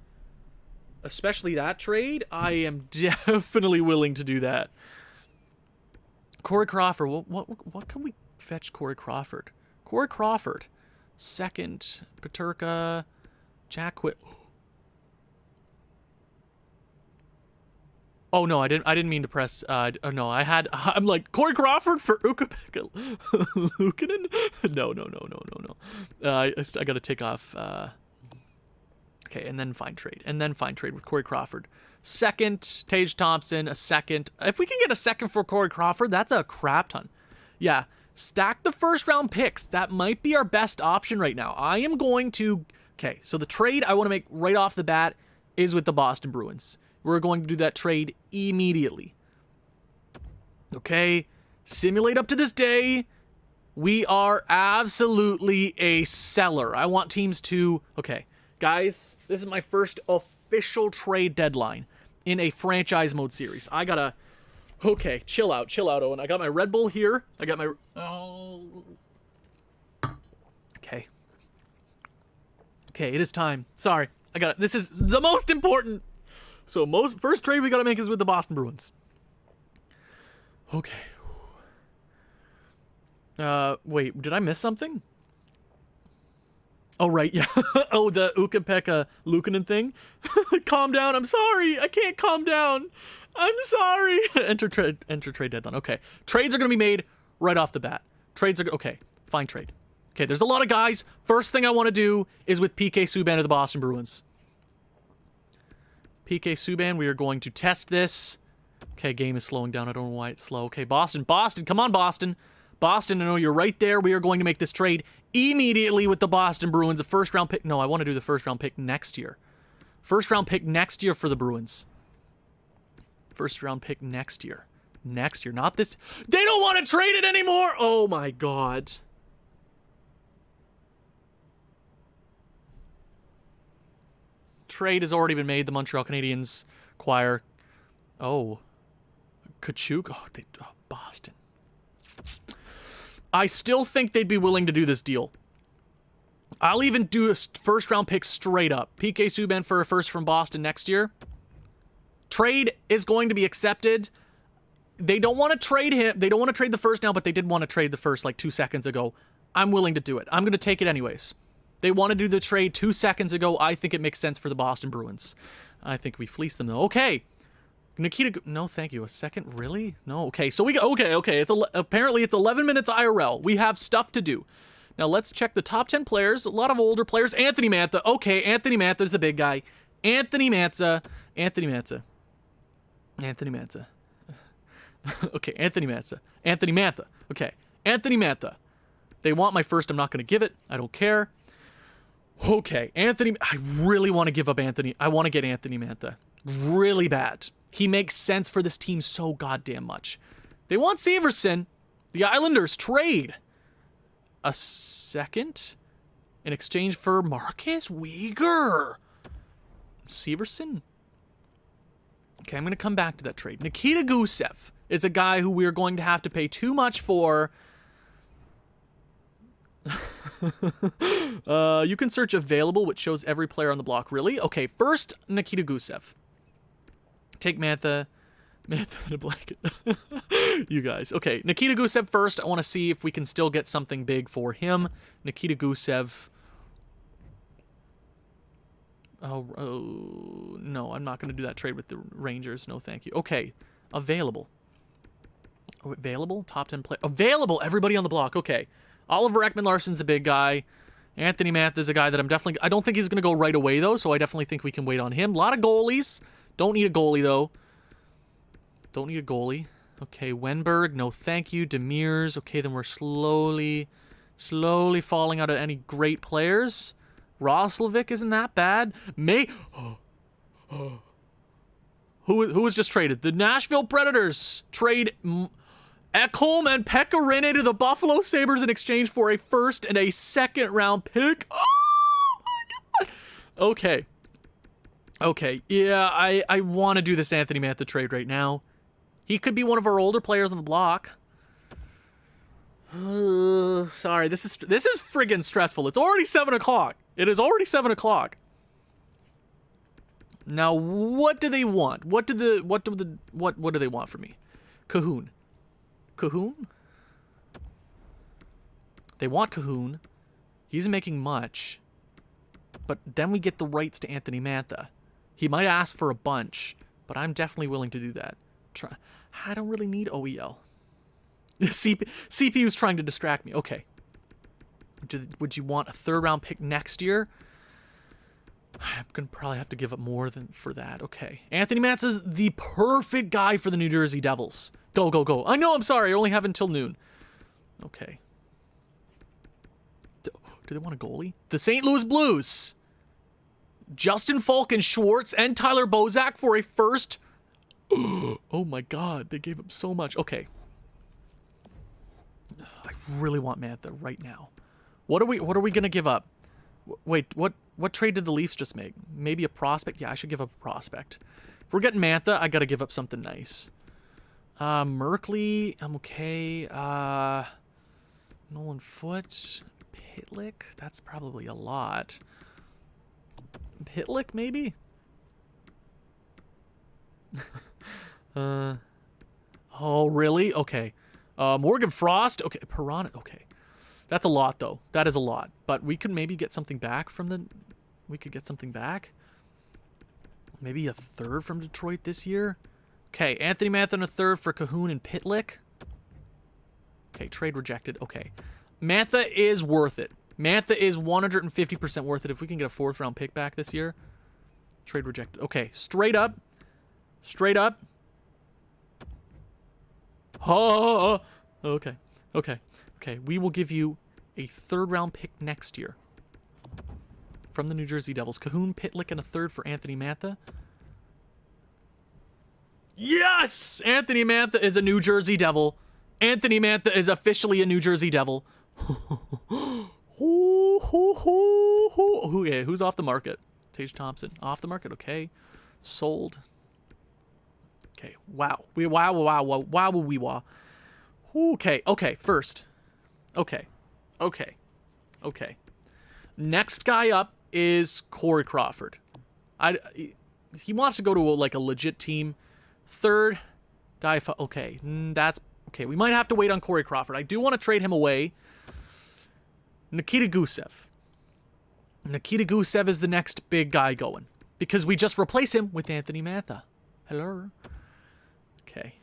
especially that trade, I am definitely willing to do that. Corey Crawford, what can we fetch Corey Crawford? Corey Crawford, second, Peterka, Jack Quinn. Oh no, I didn't mean to press. No, I'm like Corey Crawford for Ukko-Pekka Luukkonen. No. I got to take off. Okay, and then fine trade, with Corey Crawford. Second, Tage Thompson. A second. If we can get a second for Corey Crawford, that's a crap ton. Yeah, stack the first round picks. That might be our best option right now. I am going to. Okay, so the trade I want to make right off the bat is with the Boston Bruins. We're going to do that trade immediately. Okay, simulate up to this day. We are absolutely a seller. I want teams to... Okay, guys, this is my first official trade deadline in a franchise mode series. I gotta... Okay, chill out, Owen. I got my Red Bull here. I got my... Oh... Okay. Okay, it is time. Sorry, I got it. This is the most important... So first trade we gotta make is with the Boston Bruins. Okay. Wait, did I miss something? Oh, right, yeah. Oh, the Ukko-Pekka Luukkonen thing? Calm down, I'm sorry. I can't calm down. I'm sorry. Enter trade deadline. Okay. Trades are gonna be made right off the bat. Okay, fine trade. Okay, there's a lot of guys. First thing I want to do is with PK Subban of the Boston Bruins. PK Subban, we are going to test this. Okay, game is slowing down. I don't know why it's slow. Okay, Boston, come on, Boston. Boston, I know you're right there. We are going to make this trade immediately with the Boston Bruins. A first-round pick. No, I want to do the first-round pick next year. First-round pick next year for the Bruins. First-round pick next year. Next year, not this. They don't want to trade it anymore! Oh, my God. Trade has already been made. The Montreal Canadiens acquire. Oh. Kachuk. Boston. I still think they'd be willing to do this deal. I'll even do a first-round pick straight up. PK Subban for a first from Boston next year. Trade is going to be accepted. They don't want to trade him. They don't want to trade the first now, but they did want to trade the first like 2 seconds ago. I'm willing to do it. I'm going to take it anyways. They want to do the trade 2 seconds ago. I think it makes sense for the Boston Bruins. I think we fleece them, though. Okay. Nikita... No, thank you. A second? Really? No. Okay, so we... Okay. Apparently, it's 11 minutes IRL. We have stuff to do. Now, let's check the top 10 players. A lot of older players. Anthony Mantha. Okay, Anthony Mantha's the big guy. Anthony Mantha. Okay, Anthony Mantha. Okay, Anthony Mantha. They want my first. I'm not going to give it. I don't care. Okay, Anthony. I really want to give up Anthony. I want to get Anthony Mantha. Really bad. He makes sense for this team so goddamn much. They want Severson. The Islanders trade a second in exchange for Marcus Weegar. Severson. Okay, I'm going to come back to that trade. Nikita Gusev is a guy who we're going to have to pay too much for. You can search available, which shows every player on the block. Really? Okay, first, Nikita Gusev. Take Mantha in a blanket. You guys. Okay, Nikita Gusev first. I want to see if we can still get something big for him. Nikita Gusev. Oh, no, I'm not going to do that trade with the Rangers. No, thank you. Okay, available. Oh, available? Top 10 play. Available! Everybody on the block. Okay. Oliver Ekman-Larsson's a big guy. Anthony Mantha's a guy that I don't think he's going to go right away, though, so I definitely think we can wait on him. A lot of goalies. Don't need a goalie, though. Don't need a goalie. Okay, Wenberg, no thank you. Demers, okay, then we're slowly falling out of any great players. Roslovic isn't that bad. Who was just traded? The Nashville Predators trade Ekholm and Pekka Rinne to the Buffalo Sabres in exchange for a first and a second round pick. Oh my god. Okay, yeah, I want to do this Anthony Mantha trade right now. He could be one of our older players on the block. Sorry, this is friggin' stressful. It's already 7 o'clock. It is already 7 o'clock. Now, what do they want? What do they want from me? Cahoon. They want Cahoon. He's making much. But then we get the rights to Anthony Mantha. He might ask for a bunch, but I'm definitely willing to do that. I don't really need OEL. CPU's trying to distract me. Okay. Would you want a third-round pick next year? I'm going to probably have to give up more than for that. Okay. Anthony Mantha's the perfect guy for the New Jersey Devils. Go. I know, I'm sorry. I only have until noon. Okay. Do they want a goalie? The St. Louis Blues. Justin Falk and Schwartz and Tyler Bozak for a first. Oh my god, they gave up so much. Okay. I really want Mantha right now. What are we going to give up? Wait, what trade did the Leafs just make? Maybe a prospect? Yeah, I should give up a prospect. If we're getting Mantha, I got to give up something nice. Merkley, I'm okay. Nolan Foote, Pitlick, that's probably a lot. Pitlick, maybe? Oh, really? Okay. Morgan Frost, okay. Piranha, okay. That's a lot, though. That is a lot. But we could maybe get something back from the... We could get something back? Maybe a third from Detroit this year? Okay, Anthony Mantha and a third for Cahoon and Pitlick. Okay, trade rejected. Okay. Mantha is worth it. Mantha is 150% worth it if we can get a fourth-round pick back this year. Trade rejected. Okay, straight up. Oh, okay. We will give you a third-round pick next year from the New Jersey Devils. Cahoon, Pitlick, and a third for Anthony Mantha. Yes! Anthony Mantha is a New Jersey Devil. Anthony Mantha is officially a New Jersey Devil. Okay, who's off the market? Tage Thompson. Off the market. Okay. Sold. Okay. Wow. Wow. Okay. First. Okay. Next guy up is Corey Crawford. He wants to go to like a legit team. Third guy. Okay. That's okay. We might have to wait on Corey Crawford. I do want to trade him away. Nikita Gusev. Nikita Gusev is the next big guy going. Because we just replace him with Anthony Mantha. Hello. Okay.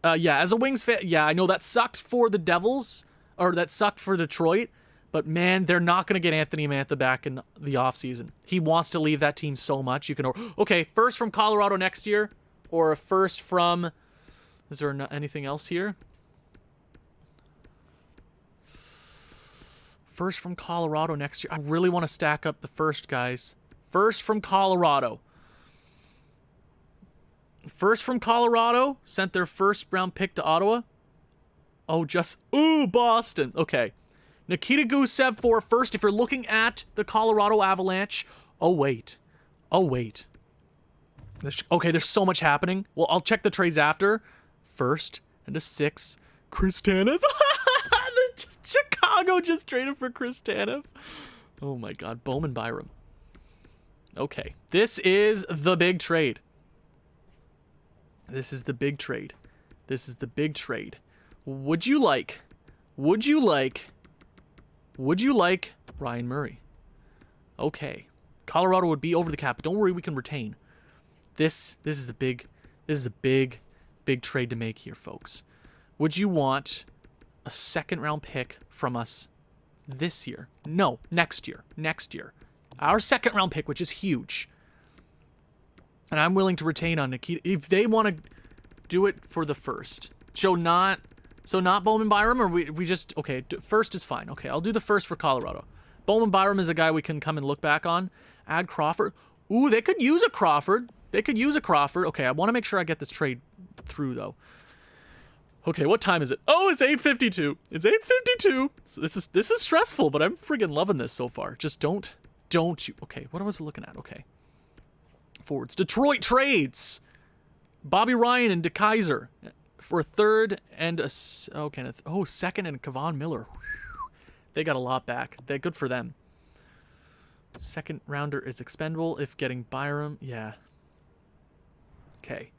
Yeah, as a Wings fan, yeah, I know that sucked for the Devils, or that sucked for Detroit, but man, they're not going to get Anthony Mantha back in the offseason. He wants to leave that team so much. You can, okay, first from Colorado next year, or a first from, is there anything else here? First from Colorado next year. I really want to stack up the first, guys. First from Colorado. First from Colorado. Sent their first round pick to Ottawa. Oh, Boston. Okay. Nikita Gusev for first. If you're looking at the Colorado Avalanche. Oh, wait. Okay, there's so much happening. Well, I'll check the trades after. First and a 6. Chris Tanev. Chicago just traded for Chris Tanev. Oh my God, Bowman Byram. Okay, this is the big trade. Would you like Ryan Murray? Okay, Colorado would be over the cap, but don't worry, we can retain. This is a big trade to make here, folks. Would you want a second round pick from us this year? No, next year. Our second round pick, which is huge. And I'm willing to retain on Nikita if they want to do it for the first. Not Bowman Byram, or we just, okay, first is fine. Okay, I'll do the first for Colorado. Bowman Byram is a guy we can come and look back on. Add Crawford. Ooh, they could use a Crawford. Okay, I want to make sure I get this trade through though. Okay, what time is it? Oh, it's 8:52. So this is stressful, but I'm friggin' loving this so far. Just don't you. Okay, what was I looking at? Okay. Forwards. Detroit trades. Bobby Ryan and DeKaiser for a third and a second and Kevon Miller. Whew. They got a lot back. They're good for them. Second rounder is expendable if getting Byram. Yeah. Okay.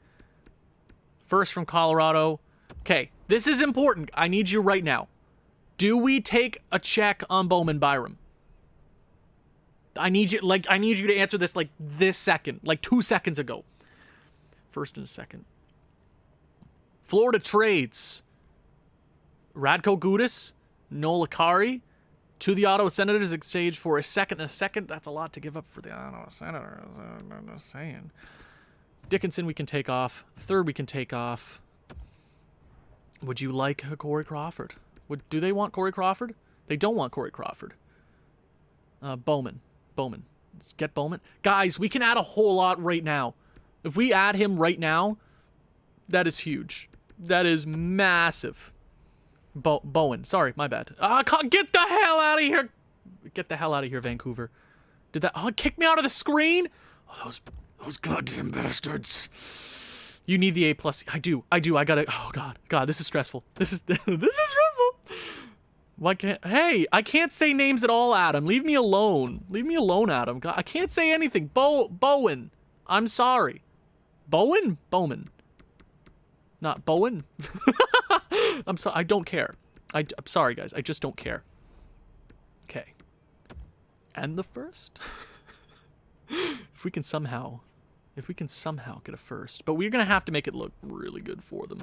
First from Colorado. Okay, this is important. I need you right now. Do we take a check on Bowman Byram? I need you to answer this like this second, like 2 seconds ago. First and a second. Florida trades. Radko Gudas, Noel Acciari to the Ottawa Senators exchange for a second and a second. That's a lot to give up for the Ottawa Senators. I'm just saying. Dickinson we can take off. Third we can take off. Would you like a Corey Crawford? Do they want Corey Crawford? They don't want Corey Crawford. Bowman. Let's get Bowman. Guys, we can add a whole lot right now. If we add him right now, that is huge. That is massive. Bowen. Sorry, my bad. Get the hell out of here. Get the hell out of here, Vancouver. Did that... Oh, kick me out of the screen? Oh, those goddamn bastards. You need the A+. I do. I gotta... Oh, God, this is stressful. This is stressful. Why can't... Hey, I can't say names at all, Adam. Leave me alone. Leave me alone, Adam. God, I can't say anything. Bowen. I'm sorry. Bowman? Not Bowen? I'm sorry. I don't care. I'm sorry, guys. I just don't care. Okay. And the first? If we can somehow get a first. But we're going to have to make it look really good for them.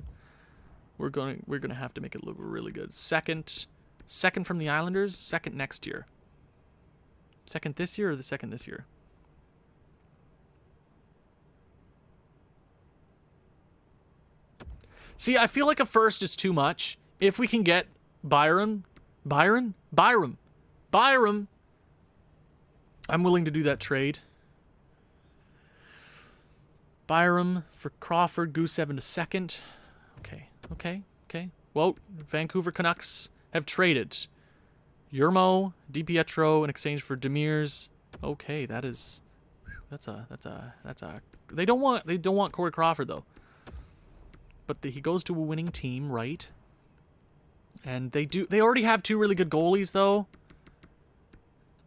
We're going to have to make it look really good. Second from the Islanders, second next year. Second this year or the second this year? See, I feel like a first is too much. If we can get Byram, I'm willing to do that trade. Byram for Crawford, Gusev in a second. Okay. Well, Vancouver Canucks have traded Yermo, DiPietro in exchange for Demers, Okay, that's a they don't want Corey Crawford though. But he goes to a winning team, right? And they already have 2 really good goalies though.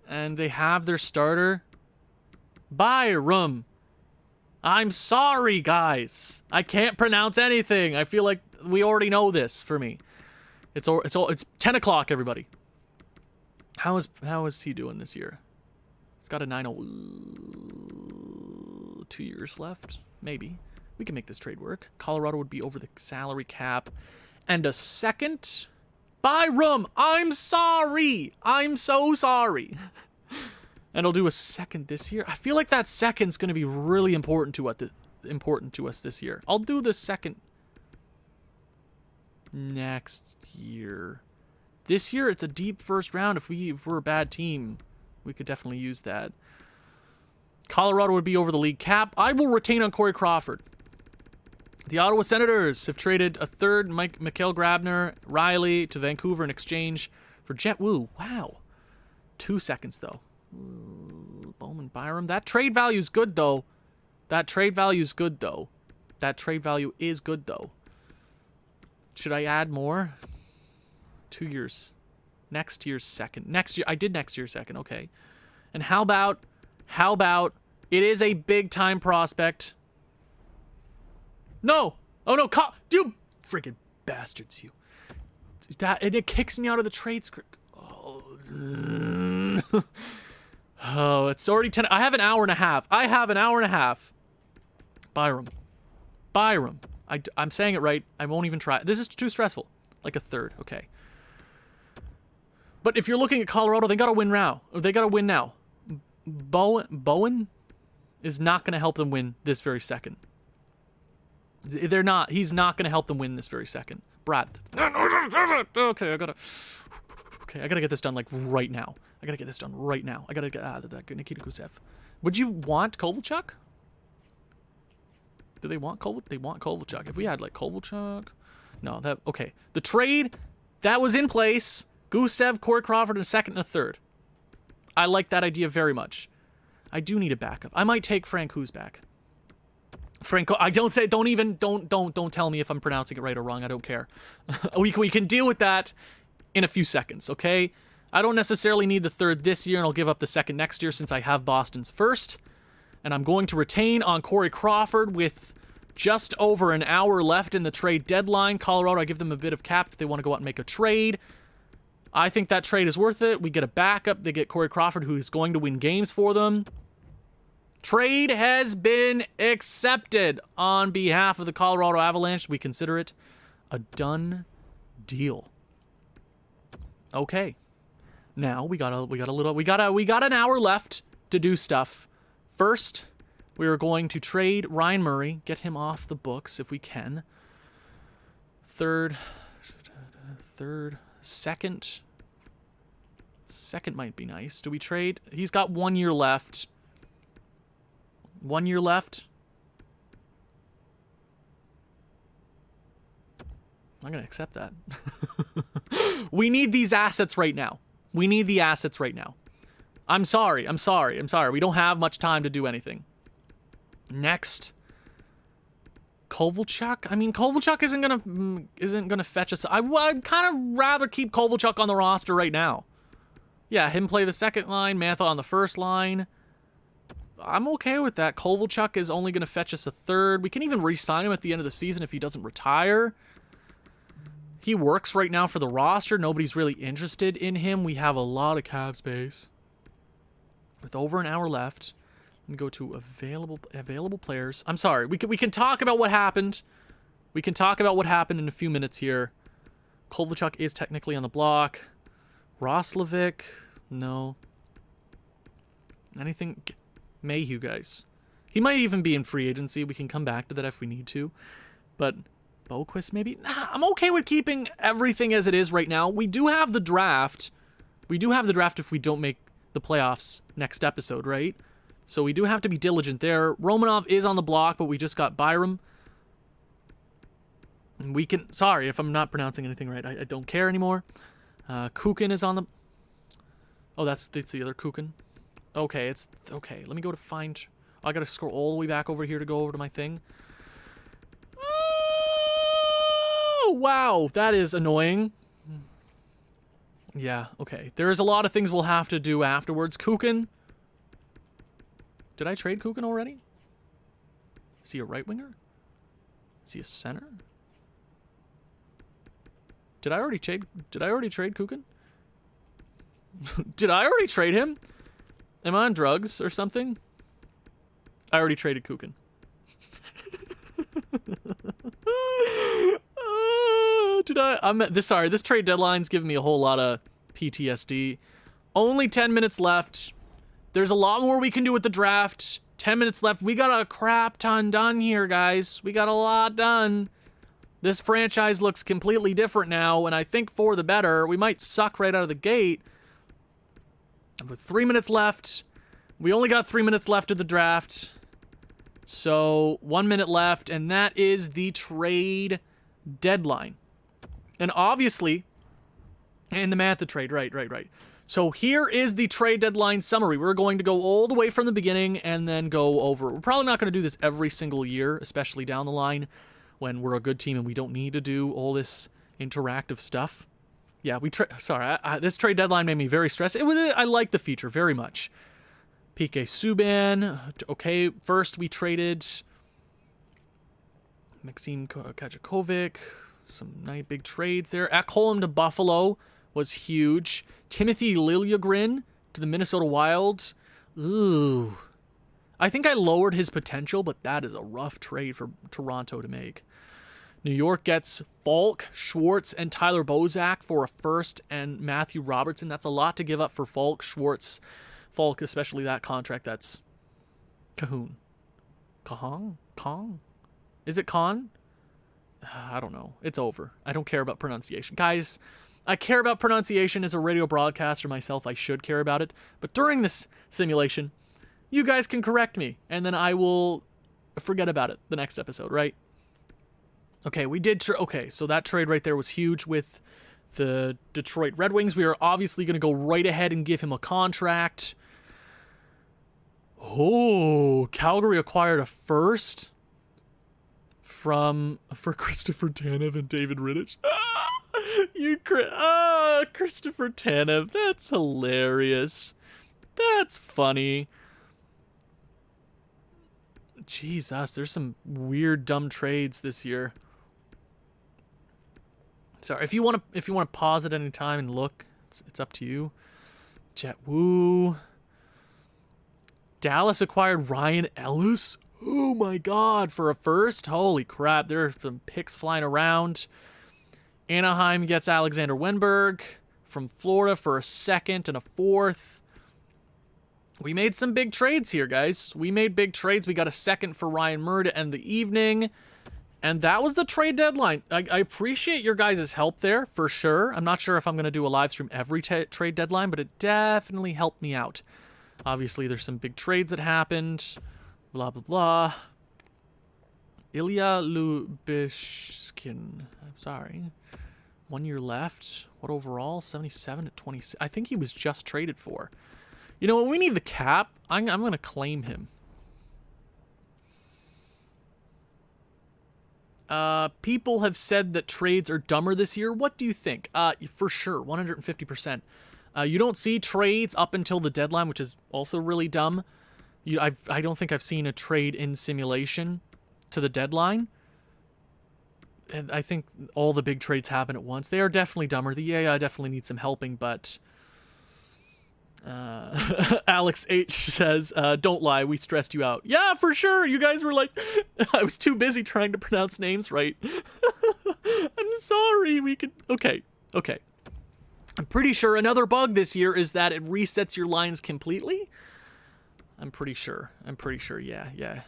And they have their starter. Byram. I'm sorry, guys. I can't pronounce anything. I feel like we already know this for me. It's 10 o'clock, everybody. How is he doing this year? He's got a 9-0. 2 years left, maybe. We can make this trade work. Colorado would be over the salary cap, and a second. Byram, I'm sorry. I'm so sorry. And I'll do a second this year. I feel like that second's going to be really important to us this year. I'll do the second next year. This year, it's a deep first round. If we're a bad team, we could definitely use that. Colorado would be over the league cap. I will retain on Corey Crawford. The Ottawa Senators have traded a third Mikhail Grabner, Riley to Vancouver in exchange for Jet Wu. Wow. 2 seconds, though. Ooh, Bowman Byram. That trade value is good, though. That trade value is good, though. Should I add more? 2 years. Next year's second. Next year. I did next year's second. Okay. And how about it is a big time prospect. No. Oh no. You friggin' bastards, you. And it kicks me out of the trade script. Oh. Oh, it's already 10. I have an hour and a half. Byram. I'm saying it right. I won't even try. This is too stressful. Like a third. Okay. But if you're looking at Colorado, they gotta win now. They gotta win now. Bowen is not gonna help them win this very second. They're not. He's not gonna help them win this very second. Brad. Okay, I gotta get this done like right now. I gotta get that Nikita Gusev. Would you want Kovalchuk? Do they want Kovalchuk? They want Kovalchuk. If we had like Kovalchuk, no. Okay. The trade that was in place. Gusev, Corey Crawford, and a second and a third. I like that idea very much. I do need a backup. I might take Frank Hughes back. Franco, don't tell me if I'm pronouncing it right or wrong. I don't care. we can deal with that in a few seconds, okay? I don't necessarily need the third this year, and I'll give up the second next year since I have Boston's first. And I'm going to retain on Corey Crawford with just over an hour left in the trade deadline. Colorado, I give them a bit of cap if they want to go out and make a trade. I think that trade is worth it. We get a backup. They get Corey Crawford, who is going to win games for them. Trade has been accepted on behalf of the Colorado Avalanche. We consider it a done deal. Okay. Now we got an hour left to do stuff. First, we are going to trade Ryan Murray, get him off the books if we can. Third, second might be nice. Do we trade? He's got 1 year left. 1 year left. I'm going to accept that. We need these assets right now. I'm sorry. We don't have much time to do anything. Next. Kovalchuk? I mean, Kovalchuk isn't gonna fetch us. I'd kind of rather keep Kovalchuk on the roster right now. Yeah, him play the second line, Mantha on the first line. I'm okay with that. Kovalchuk is only gonna fetch us a third. We can even re-sign him at the end of the season if he doesn't retire. He works right now for the roster. Nobody's really interested in him. We have a lot of cap space. With over an hour left. And go to available players. I'm sorry. We can talk about what happened. We can talk about what happened in a few minutes here. Kovalchuk is technically on the block. Roslovic, no. Anything? Mayhew, guys. He might even be in free agency. We can come back to that if we need to. But Boquist, maybe? Nah, I'm okay with keeping everything as it is right now. We do have the draft. We do have the draft if we don't make the playoffs next episode, right? So we do have to be diligent there. Romanov is on the block, but we just got Byram. And we can... Sorry if I'm not pronouncing anything right. I don't care anymore. Kukin is on the... Oh, that's the other Kukin. Okay, it's... Okay, let me go to find... I gotta scroll all the way back over here to go over to my thing. Oh, wow. That is annoying. Yeah, okay. There's a lot of things we'll have to do afterwards. Kukin. Did I trade Kukin already? Is he a right winger? Is he a center? Did I already trade Kukin? Did I already trade him? Am I on drugs or something? I already traded Kukin. Sorry, this trade deadline's giving me a whole lot of PTSD. Only 10 minutes left. There's a lot more we can do with the draft. 10 minutes left. We got a crap ton done here, guys. We got a lot done. This franchise looks completely different now, and I think for the better. We might suck right out of the gate. With 3 minutes left. We only got 3 minutes left of the draft. So, 1 minute left, and that is the trade deadline. And obviously, and the Mantha trade, right. So here is the trade deadline summary. We're going to go all the way from the beginning and then go over. We're probably not going to do this every single year, especially down the line when we're a good team and we don't need to do all this interactive stuff. Yeah, this trade deadline made me very stressed. I like the feature very much. PK Subban. Okay, first we traded Maxim Kajakovic. Some nice big trades there. Ekholm to Buffalo was huge. Timothy Liljegren to the Minnesota Wild. Ooh. I think I lowered his potential, but that is a rough trade for Toronto to make. New York gets Falk, Schwartz, and Tyler Bozak for a first and Matthew Robertson. That's a lot to give up for Falk, Schwartz, Falk, especially that contract. That's Cahoon. Kong? Is it Con? I don't know. It's over. I don't care about pronunciation. Guys, I care about pronunciation as a radio broadcaster myself. I should care about it. But during this simulation, you guys can correct me, and then I will forget about it the next episode, right? Okay, we did... okay, so that trade right there was huge with the Detroit Red Wings. We are obviously going to go right ahead and give him a contract. Oh, Calgary acquired a first for Christopher Tanev and David Rittich. Christopher Tanev. That's hilarious. That's funny. Jesus, there's some weird, dumb trades this year. Sorry, if you want to pause at any time and look, it's up to you. Jet Woo. Dallas acquired Ryan Ellis. Oh my God, for a first? Holy crap, there are some picks flying around. Anaheim gets Alexander Wenberg from Florida for a second and a fourth. We made some big trades here, guys. We made big trades. We got a second for Ryan Murr to end the evening. And that was the trade deadline. I appreciate your guys' help there, for sure. I'm not sure if I'm going to do a live stream every trade deadline, but it definitely helped me out. Obviously, there's some big trades that happened. Blah, blah, blah. Ilya Lubishkin. I'm sorry. 1 year left. What overall? 77 at 26. I think he was just traded for. You know, when we need the cap, I'm going to claim him. People have said that trades are dumber this year. What do you think? For sure, 150%. You don't see trades up until the deadline, which is also really dumb. I don't think I've seen a trade in simulation to the deadline. And I think all the big trades happen at once. They are definitely dumber. The AI definitely needs some helping, but... Alex H says, don't lie, we stressed you out. Yeah, for sure. You guys were like, I was too busy trying to pronounce names right. I'm sorry. We could... Okay. I'm pretty sure another bug this year is that it resets your lines completely. I'm pretty sure. Yeah.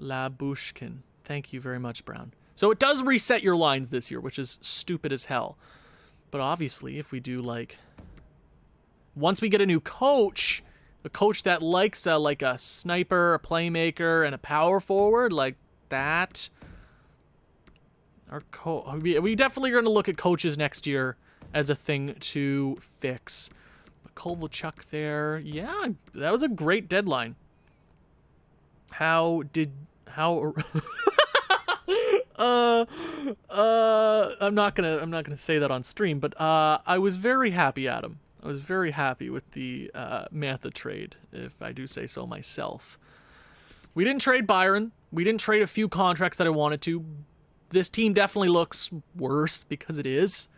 Labushkin. Thank you very much, Brown. So it does reset your lines this year, which is stupid as hell. But obviously, if we do, like... Once we get a new coach, a coach that likes like a sniper, a playmaker, and a power forward, like that... We definitely are going to look at coaches next year as a thing to fix. Kovalchuk there. Yeah, that was a great deadline. I'm not gonna say that on stream, but I was very happy, Adam. I was very happy with the Mantha trade, if I do say so myself. We didn't trade Byron. We didn't trade a few contracts that I wanted to. This team definitely looks worse because it is.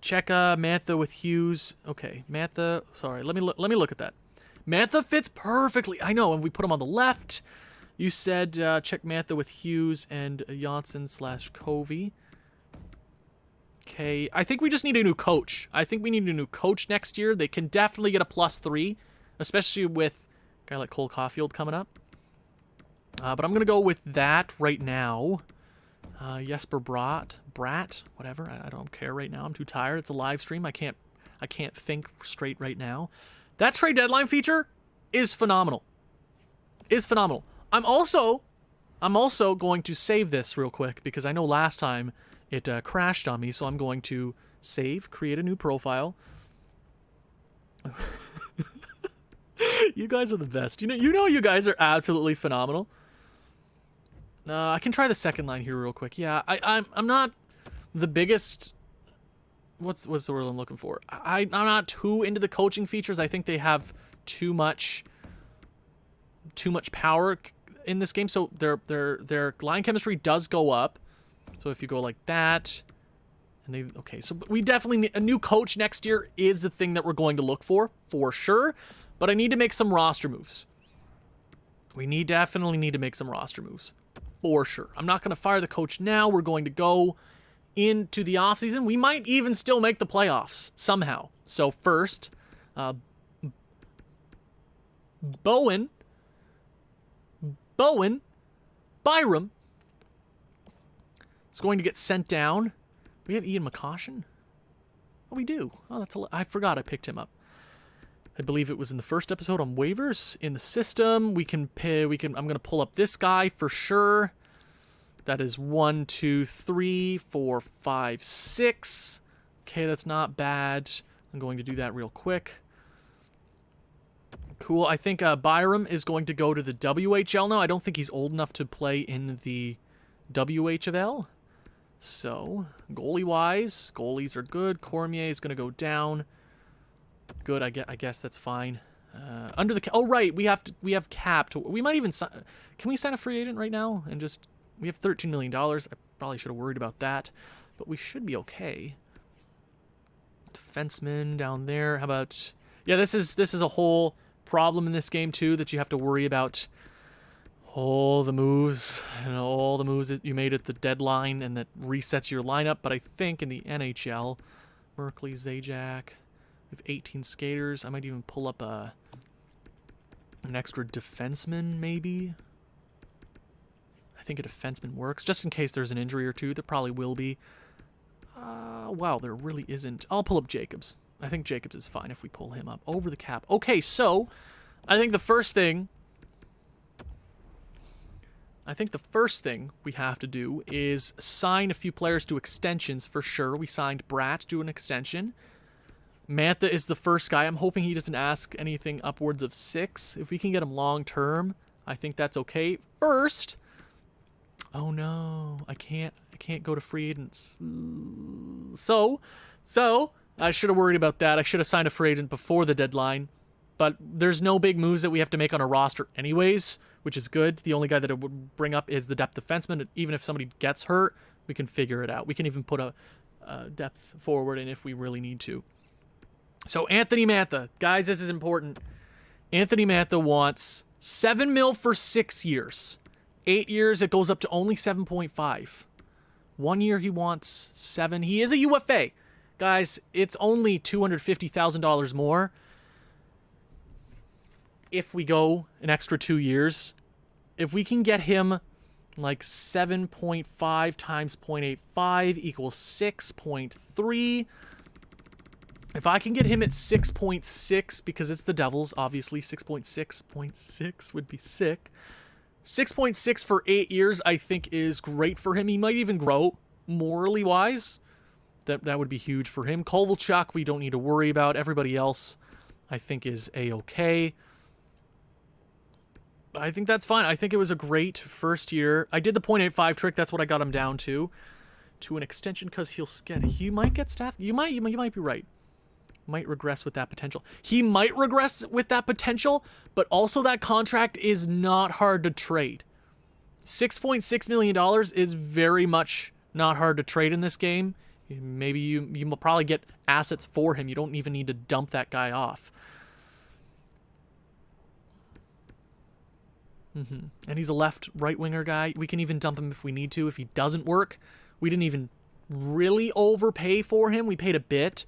Check Mantha with Hughes. Okay, Mantha. Sorry, let me look at that. Mantha fits perfectly. I know, and we put him on the left. You said check Mantha with Hughes and Janssen/Covey. Okay, I think we just need a new coach. I think we need a new coach next year. They can definitely get a +3, especially with a guy like Cole Caulfield coming up. But I'm going to go with that right now. Jesper Bratt, whatever. I don't care right now. I'm too tired. It's a live stream. I can't think straight right now. That trade deadline feature is phenomenal. I'm also going to save this real quick because I know last time it crashed on me, so I'm going to save, create a new profile. You guys are the best. You know you guys are absolutely phenomenal. I can try the second line here real quick. Yeah, I'm not the biggest. What's the word I'm looking for? I'm not too into the coaching features. I think they have too much power in this game. So their line chemistry does go up. So if you go like that, and so we definitely need a new coach next year is the thing that we're going to look for sure. But I need to make some roster moves. We definitely need to make some roster moves for sure. I'm not going to fire the coach now. We're going to go into the offseason. We might even still make the playoffs somehow. So first, Byram is going to get sent down. We have Ian McCoshen? Oh, we do. Oh, I forgot I picked him up. I believe it was in the first episode on waivers in the system. I'm going to pull up this guy for sure. That is 1, 2, 3, 4, 5, 6. Okay, that's not bad. I'm going to do that real quick. Cool. I think Byram is going to go to the WHL now. I don't think he's old enough to play in the WHL. So, goalie-wise, goalies are good. Cormier is going to go down. Good, I guess that's fine. Under the oh right, we have capped. We might even sign. Can we sign a free agent right now and just? We have $13 million. I probably should have worried about that, but we should be okay. Defenseman down there. How about? Yeah, this is a whole problem in this game too that you have to worry about. All the moves and all the moves that you made at the deadline and that resets your lineup. But I think in the NHL, Merkley, Zajac. We have 18 skaters. I might even pull up an extra defenseman, maybe. I think a defenseman works, just in case there's an injury or two. There probably will be. Wow, there really isn't. I'll pull up Jacobs. I think Jacobs is fine if we pull him up. Over the cap. Okay, so I think the first thing we have to do is sign a few players to extensions for sure. We signed Bratt to an extension. Mantha is the first guy. I'm hoping he doesn't ask anything upwards of 6. If we can get him long term, I think that's okay. First, oh no, I can't go to free agents. So I should have worried about that. I should have signed a free agent before the deadline. But there's no big moves that we have to make on our roster anyways, which is good. The only guy that it would bring up is the depth defenseman. Even if somebody gets hurt, we can figure it out. We can even put a depth forward in if we really need to. So Anthony Mantha, guys, this is important. Anthony Mantha wants $7 million for 6 years. 8 years, it goes up to only 7.5. 1 year, he wants 7. He is a UFA. Guys, it's only $250,000 more if we go an extra 2 years. If we can get him like 7.5 times 0.85 equals 6.3. If I can get him at 6.6, because it's the Devils, obviously 6.6 would be sick. 6.6 for 8 years, I think, is great for him. He might even grow morally wise That would be huge for him. Kovalchuk, we don't need to worry about. Everybody else, I think, is A-okay. I think that's fine. I think it was a great first year. I did the .85 trick. That's what I got him down to an extension, because he might get staff. You might be right. Might regress with that potential. He might regress with that potential, but also that contract is not hard to trade. $6.6 million is very much not hard to trade in this game. Maybe you will probably get assets for him. You don't even need to dump that guy off. And he's a right winger guy. We can even dump him if we need to. If he doesn't work, we didn't even really overpay for him. We paid a bit,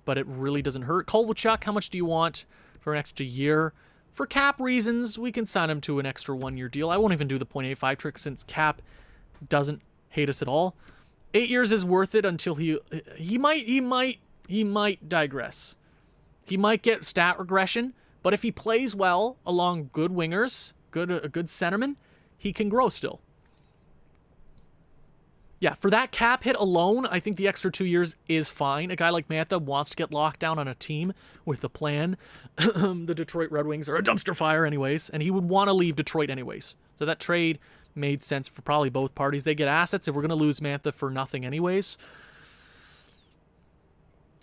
but it really doesn't hurt. Kovalchuk, how much do you want for an extra year? For cap reasons, we can sign him to an extra 1-year deal. I won't even do the .85 trick since cap doesn't hate us at all. 8 years is worth it until he might digress. He might get stat regression, but if he plays well along good wingers, a good centerman, he can grow still. Yeah, for that cap hit alone, I think the extra 2 years is fine. A guy like Mantha wants to get locked down on a team with a plan. The Detroit Red Wings are a dumpster fire anyways, and he would want to leave Detroit anyways. So that trade made sense for probably both parties. They get assets if we're going to lose Mantha for nothing anyways.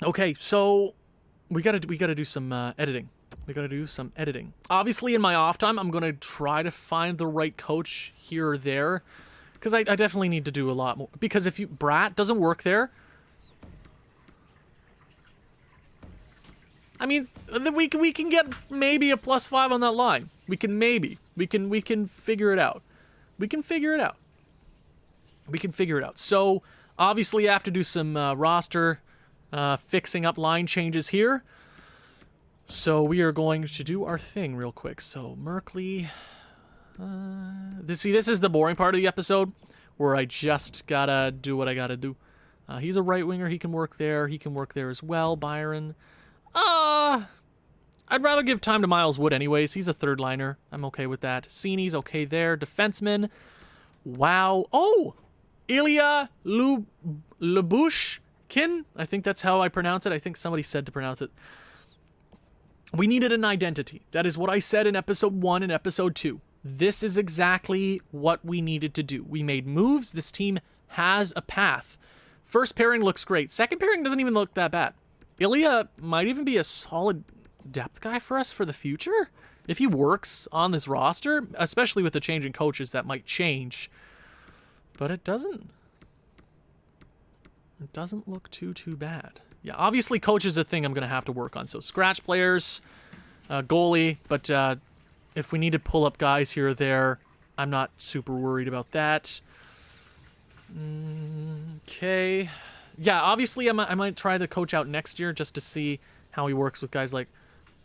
Okay, so we got to do some editing. We got to do some editing. Obviously, in my off time, I'm going to try to find the right coach here or there, because I definitely need to do a lot more. Because if Brat doesn't work there, I mean, we can get maybe a +5 on that line. We can figure it out. We can figure it out. So obviously, I have to do some roster fixing up line changes here. So we are going to do our thing real quick. So Merkley, this is the boring part of the episode where I just gotta do what I gotta do. He's a right winger. He can work there. He can work there as well. Byron. I'd rather give time to Miles Wood anyways. He's a third liner. I'm okay with that. Sini's okay there. Defenseman. Wow. Oh! Ilya Lubushkin. I think that's how I pronounce it. I think somebody said to pronounce it. We needed an identity. That is what I said in episode 1 and episode 2. This is exactly what we needed to do. We made moves. This team has a path. First pairing looks great. Second pairing doesn't even look that bad. Ilya might even be a solid depth guy for us for the future. If he works on this roster, especially with the changing coaches, that might change. But it doesn't look too bad. Yeah, obviously coach is a thing I'm going to have to work on. So scratch players, goalie, but if we need to pull up guys here or there, I'm not super worried about that. Okay. Yeah, obviously I might try the coach out next year just to see how he works with guys like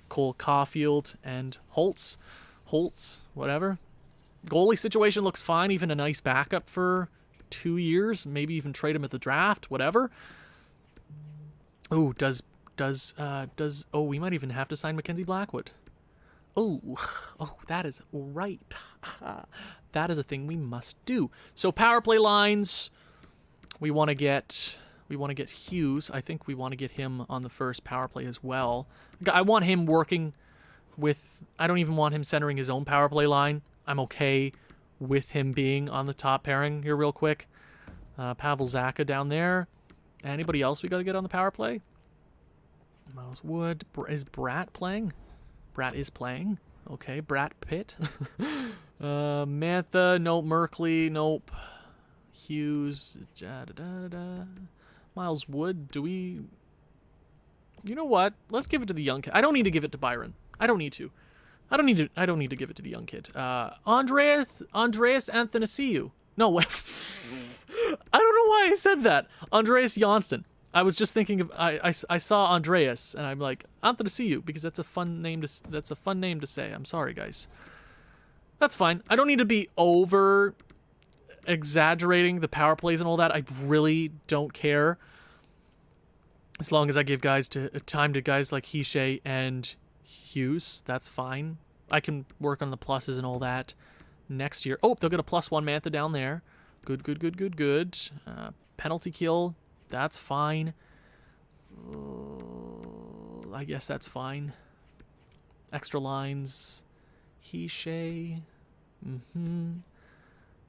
Cole Caulfield and Holtz, whatever. Goalie situation looks fine, even a nice backup for 2 years, maybe even trade him at the draft, whatever. Oh, we might even have to sign Mackenzie Blackwood. Oh, that is right. That is a thing we must do. So power play lines, we want to get Hughes. I think we want to get him on the first power play as well. I want him working with, I don't even want him centering his own power play line. I'm okay with him being on the top pairing here real quick. Pavel Zacha down there. Anybody else we got to get on the power play? Miles Wood. Is Brat playing? Brat is playing. Okay, Brat Pitt. Mantha, nope. Merkley, nope. Hughes. Miles Wood, do we... You know what? Let's give it to the young kid. I don't need to give it to Byron. I don't need to give it to the young kid. Andreas Athanasiou. No, I don't know why I said that. Andreas Janssen. I was just thinking of I saw Andreas and I'm like Athanasiou because that's a fun name to say. I'm sorry, guys. That's fine. I don't need to be over exaggerating the power plays and all that. I really don't care. As long as I give time to guys like Hishe and Hughes, that's fine. I can work on the pluses and all that next year. Oh, they'll get a +1 Mantha down there. Good. Penalty kill. That's fine. I guess that's fine. Extra lines. Hishe.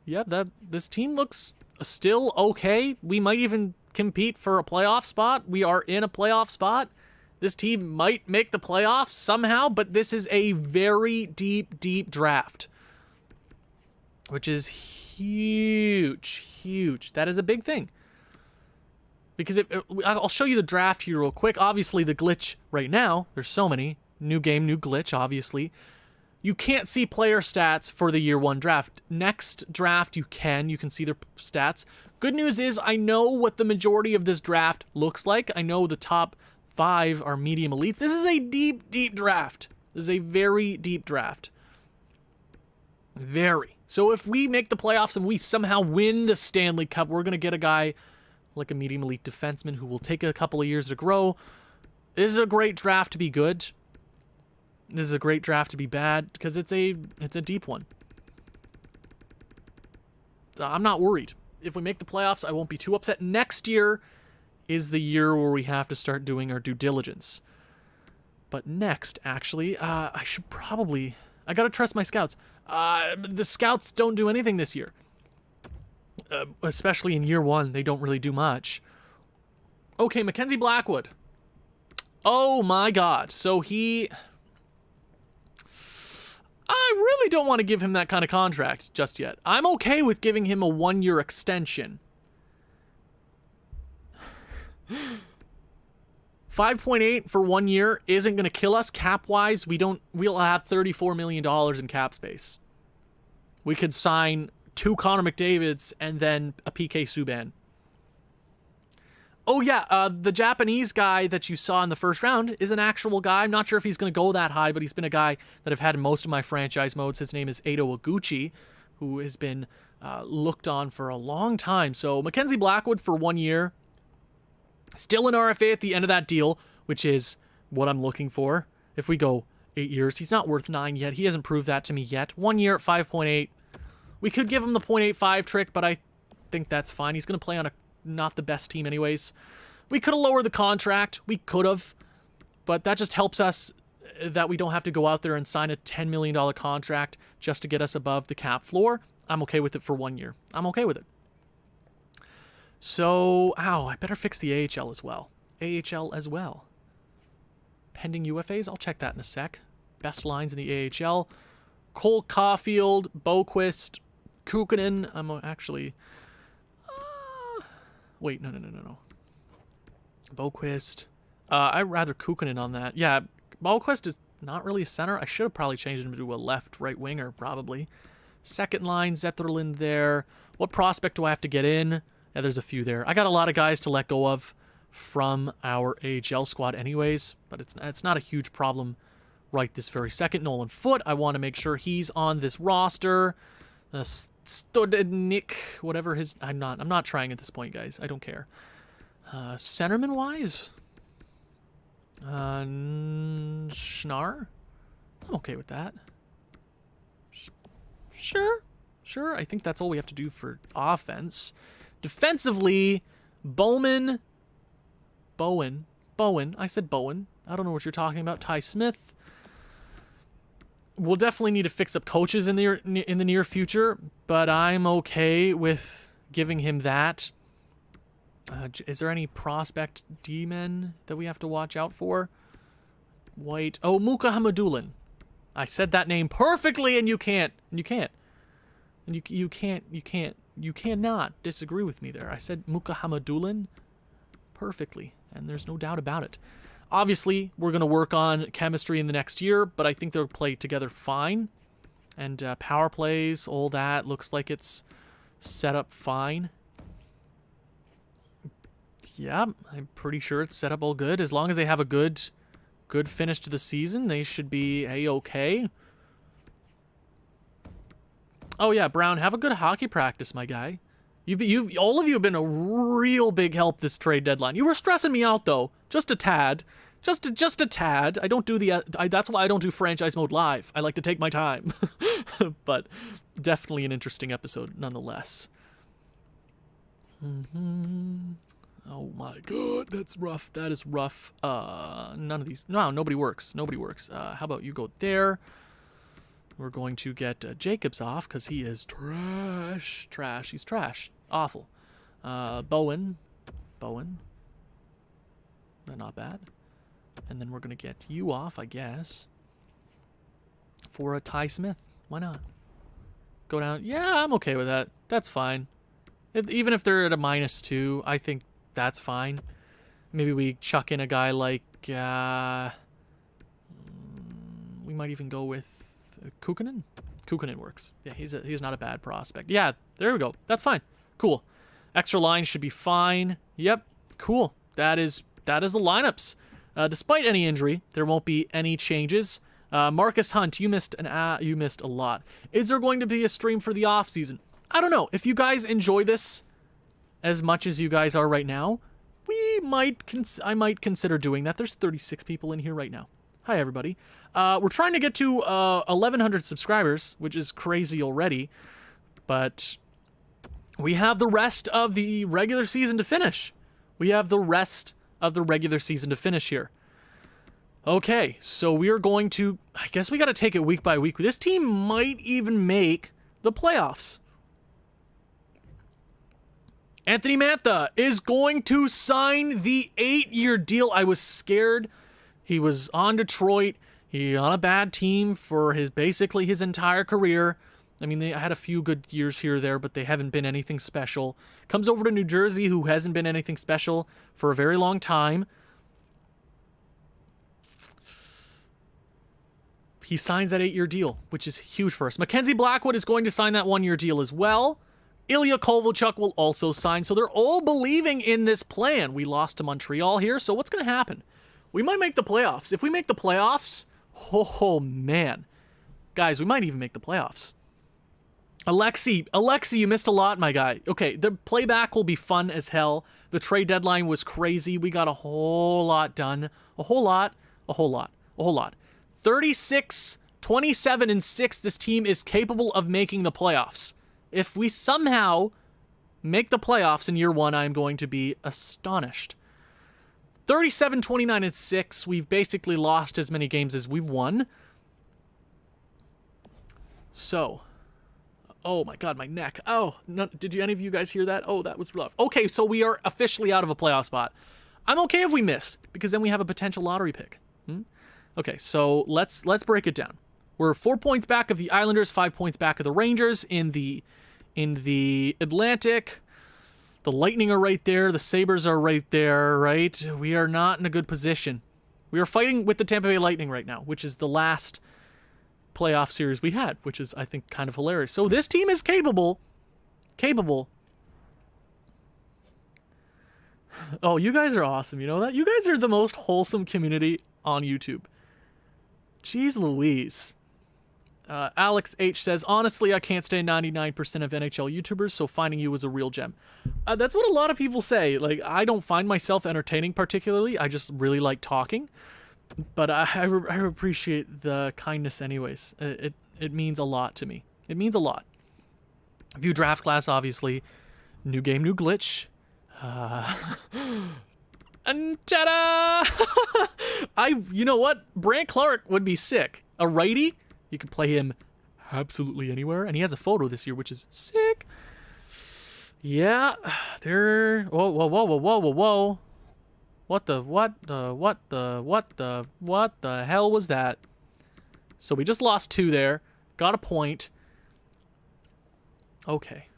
Yep, this team looks still okay. We might even compete for a playoff spot. We are in a playoff spot. This team might make the playoffs somehow, but this is a very deep, deep draft, which is huge, huge. That is a big thing. Because I'll show you the draft here real quick. Obviously, the glitch right now, there's so many. New game, new glitch, obviously. You can't see player stats for the year 1 draft. Next draft, you can see their stats. Good news is I know what the majority of this draft looks like. I know the top 5 are medium elites. This is a deep, deep draft. This is a very deep draft. Very. So if we make the playoffs and we somehow win the Stanley Cup, we're going to get a guy like a medium elite defenseman who will take a couple of years to grow. This is a great draft to be good. This is a great draft to be bad because it's a deep one. So I'm not worried. If we make the playoffs, I won't be too upset. Next year is the year where we have to start doing our due diligence. But next, actually, I got to trust my scouts. The scouts don't do anything this year. Especially in year 1, they don't really do much. Okay, Mackenzie Blackwood. Oh my god. So I really don't want to give him that kind of contract just yet. I'm okay with giving him a 1-year extension. 5.8 for 1 year isn't going to kill us cap-wise. We'll have $34 million in cap space. We could sign 2 Connor McDavids and then a PK Subban. Oh yeah, the Japanese guy that you saw in the first round is an actual guy. I'm not sure if he's going to go that high, but he's been a guy that I've had in most of my franchise modes. His name is Edo Oguchi, who has been looked on for a long time. So Mackenzie Blackwood for 1 year. Still an RFA at the end of that deal, which is what I'm looking for. If we go 8 years, he's not worth 9 yet. He hasn't proved that to me yet. 1 year at 5.8. We could give him the 0.85 trick, but I think that's fine. He's going to play on a not the best team anyways. We could have lowered the contract. We could have. But that just helps us that we don't have to go out there and sign a $10 million contract just to get us above the cap floor. I'm okay with it for 1 year. I'm okay with it. So, I better fix the AHL as well. AHL as well. Pending UFAs? I'll check that in a sec. Best lines in the AHL. Cole Caulfield, Boquist, Kukkonen. I'm actually... Wait, no. Boquist. I'd rather Kukkonen on that. Yeah, Boquist is not really a center. I should have probably changed him to a left-right winger, probably. Second line, Zetterlund there. What prospect do I have to get in? Yeah, there's a few there. I got a lot of guys to let go of from our AHL squad anyways, but it's not a huge problem right this very second. Nolan Foote, I want to make sure he's on this roster. Stodnik, whatever his... I'm not trying at this point, guys. I don't care. Centerman-wise? Schnarr? I'm okay with that. Sure. I think that's all we have to do for offense. Defensively, Bowen. I said Bowen. I don't know what you're talking about. Ty Smith. We'll definitely need to fix up coaches in the near future, but I'm okay with giving him that. Is there any prospect D-men that we have to watch out for? White. Oh, Muka Hamadulin. I said that name perfectly, and you cannot disagree with me there. I said Muka Hamadulin perfectly, and there's no doubt about it. Obviously, we're going to work on chemistry in the next year, but I think they'll play together fine. And power plays, all that, looks like it's set up fine. Yeah, I'm pretty sure it's set up all good. As long as they have a good finish to the season, they should be A-okay. Oh yeah, Brown, have a good hockey practice, my guy. All of you have been a real big help this trade deadline. You were stressing me out though, just a tad, just a tad. I don't do that's why I don't do franchise mode live. I like to take my time, but definitely an interesting episode nonetheless. Oh my god, that's rough. That is rough. None of these. No, nobody works. Nobody works. How about you go there? We're going to get Jacobs off because he is trash. Trash. He's trash. Awful. Bowen. Not bad. And then we're going to get you off, I guess. For a Ty Smith. Why not? Go down. Yeah, I'm okay with that. That's fine. Even if they're at a -2, I think that's fine. Maybe we chuck in a guy like... we might even go with Kukkonen. Kukkonen works. Yeah, he's not a bad prospect. Yeah, there we go. That's fine. Cool. Extra line should be fine. Yep. Cool. That is the lineups. Despite any injury, there won't be any changes. Marcus Hunt, you missed a lot. Is there going to be a stream for the off season? I don't know. If you guys enjoy this as much as you guys are right now, I might consider doing that. There's 36 people in here right now. Hi everybody. We're trying to get to 1,100 subscribers, which is crazy already, but we have the rest of the regular season to finish. Here. Okay, so we are going to... I guess we got to take it week by week. This team might even make the playoffs. Anthony Mantha is going to sign the 8-year deal. I was scared. He was on Detroit. He on a bad team for basically his entire career. I mean, they had a few good years here or there, but they haven't been anything special. Comes over to New Jersey, who hasn't been anything special for a very long time. He signs that 8-year deal, which is huge for us. Mackenzie Blackwood is going to sign that 1-year deal as well. Ilya Kovalchuk will also sign, so they're all believing in this plan. We lost to Montreal here, so what's going to happen? We might make the playoffs. If we make the playoffs, oh man. Guys, we might even make the playoffs. Alexi, you missed a lot, my guy. Okay, the playback will be fun as hell. The trade deadline was crazy. We got a whole lot done. A whole lot. 36, 27, and 6, this team is capable of making the playoffs. If we somehow make the playoffs in year 1, I'm going to be astonished. 37, 29, and 6, we've basically lost as many games as we've won. So, oh my god, my neck. Oh, no, did any of you guys hear that? Oh, that was rough. Okay, so we are officially out of a playoff spot. I'm okay if we miss, because then we have a potential lottery pick. Okay, so let's break it down. We're 4 points back of the Islanders, 5 points back of the Rangers in the Atlantic. The Lightning are right there. The Sabres are right there, right? We are not in a good position. We are fighting with the Tampa Bay Lightning right now, which is the last playoff series we had, which is, I think, kind of hilarious. So this team is capable. Oh, you guys are awesome. You know that? You guys are the most wholesome community on YouTube. Jeez Louise. Alex H says, honestly, I can't stand 99% of NHL YouTubers, so finding you was a real gem. That's what a lot of people say. Like, I don't find myself entertaining particularly. I just really like talking. But I appreciate the kindness anyways. It means a lot to me. It means a lot. View draft class, obviously. New game, new glitch. And ta-da! You know what? Brant Clark would be sick. A righty? You could play him absolutely anywhere. And he has a photo this year, which is sick. Yeah. Whoa. What the hell was that? So we just lost 2 there. Got a point. Okay.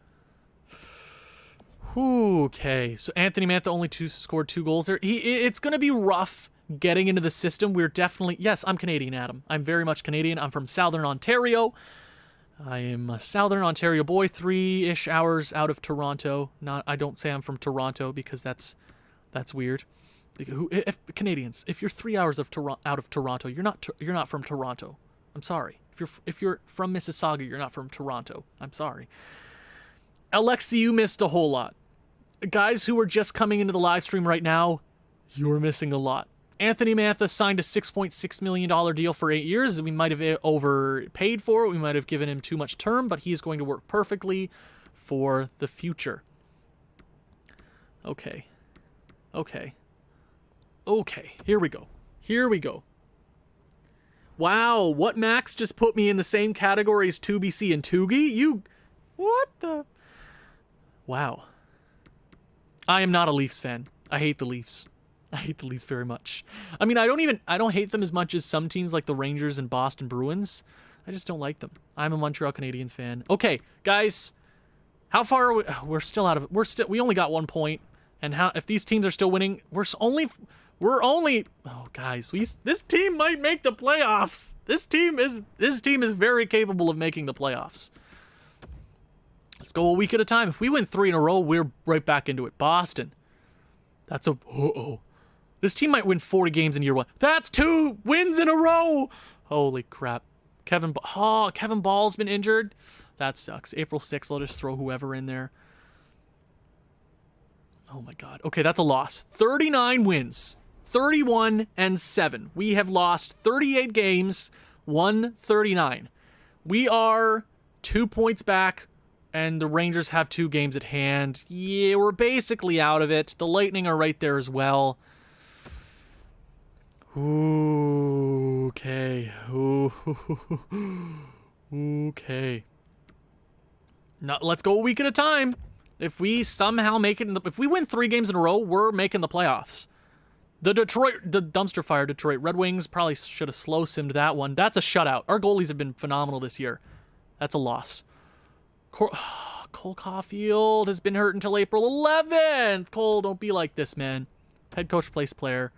Okay. So Anthony Mantha only scored 2 goals there. It's going to be rough getting into the system. We're definitely... Yes, I'm Canadian, Adam. I'm very much Canadian. I'm from Southern Ontario. I am a Southern Ontario boy, 3-ish hours out of Toronto. I don't say I'm from Toronto because that's weird. Canadians, if you're 3 hours out of Toronto, you're not from Toronto. I'm sorry. If you're from Mississauga, you're not from Toronto. I'm sorry. Alexi, you missed a whole lot. Guys who are just coming into the live stream right now, you're missing a lot. Anthony Mantha signed a $6.6 million deal for 8 years. We might have overpaid for it. We might have given him too much term, but he is going to work perfectly for the future. Okay. Okay. Okay, here we go. Here we go. Wow, what Max just put me in the same category as 2BC and Toogie? You... What the... Wow. I am not a Leafs fan. I hate the Leafs. I hate the Leafs very much. I mean, I don't hate them as much as some teams like the Rangers and Boston Bruins. I just don't like them. I'm a Montreal Canadiens fan. Okay, guys. How far are we? We're still out of it. We only got 1 point. And if these teams are still winning, we're only oh guys, this team might make the playoffs. This team is very capable of making the playoffs. Let's go a week at a time. If we win 3 in a row, we're right back into it. Boston. That's a This team might win 40 games in year 1. That's 2 wins in a row. Holy crap. Kevin Ball's been injured. That sucks. April 6th, I'll just throw whoever in there. Oh my god. Okay, that's a loss. 39 wins. 31-7. We have lost 38 games, won 39. We are 2 points back, and the Rangers have 2 games at hand. Yeah, we're basically out of it. The Lightning are right there as well. Ooh, okay. Ooh, okay. Now, let's go a week at a time. If we somehow make it, if we win 3 games in a row, we're making the playoffs. The dumpster fire Detroit Red Wings probably should have slow simmed that one. That's a shutout. Our goalies have been phenomenal this year. That's a loss. Cole Caulfield has been hurt until April 11th. Cole, don't be like this, man. Head coach, place player.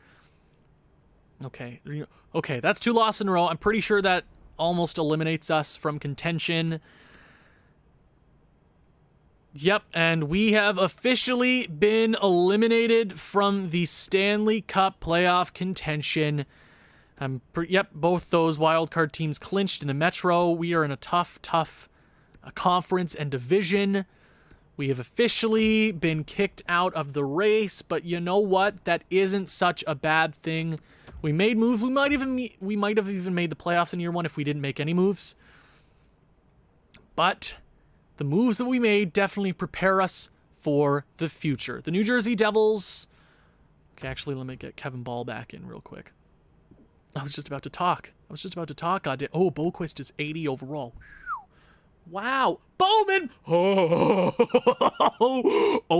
Okay. Okay, that's 2 losses in a row. I'm pretty sure that almost eliminates us from contention. Yep, and we have officially been eliminated from the Stanley Cup playoff contention. Yep, both those wildcard teams clinched in the Metro. We are in a tough conference and division. We have officially been kicked out of the race, but you know what? That isn't such a bad thing. We made moves. We might have even made the playoffs in year 1 if we didn't make any moves. But the moves that we made definitely prepare us for the future. The New Jersey Devils... Okay, actually, let me get Kevin Ball back in real quick. I was just about to talk. Goddamn. Oh, Boquist is 80 overall. Wow. Bowman! Oh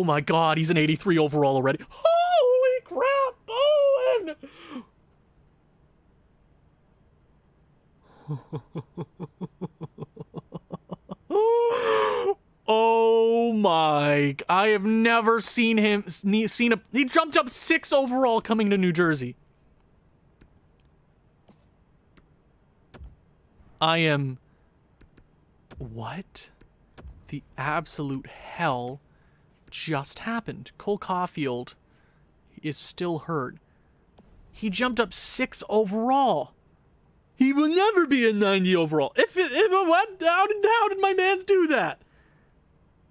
my god, he's an 83 overall already. Holy crap, Bowen! Oh my, I have never seen him, he jumped up 6 overall coming to New Jersey. What the absolute hell just happened? Cole Caulfield is still hurt. He jumped up 6 overall. He will never be a 90 overall. If it went down, how did my mans do that?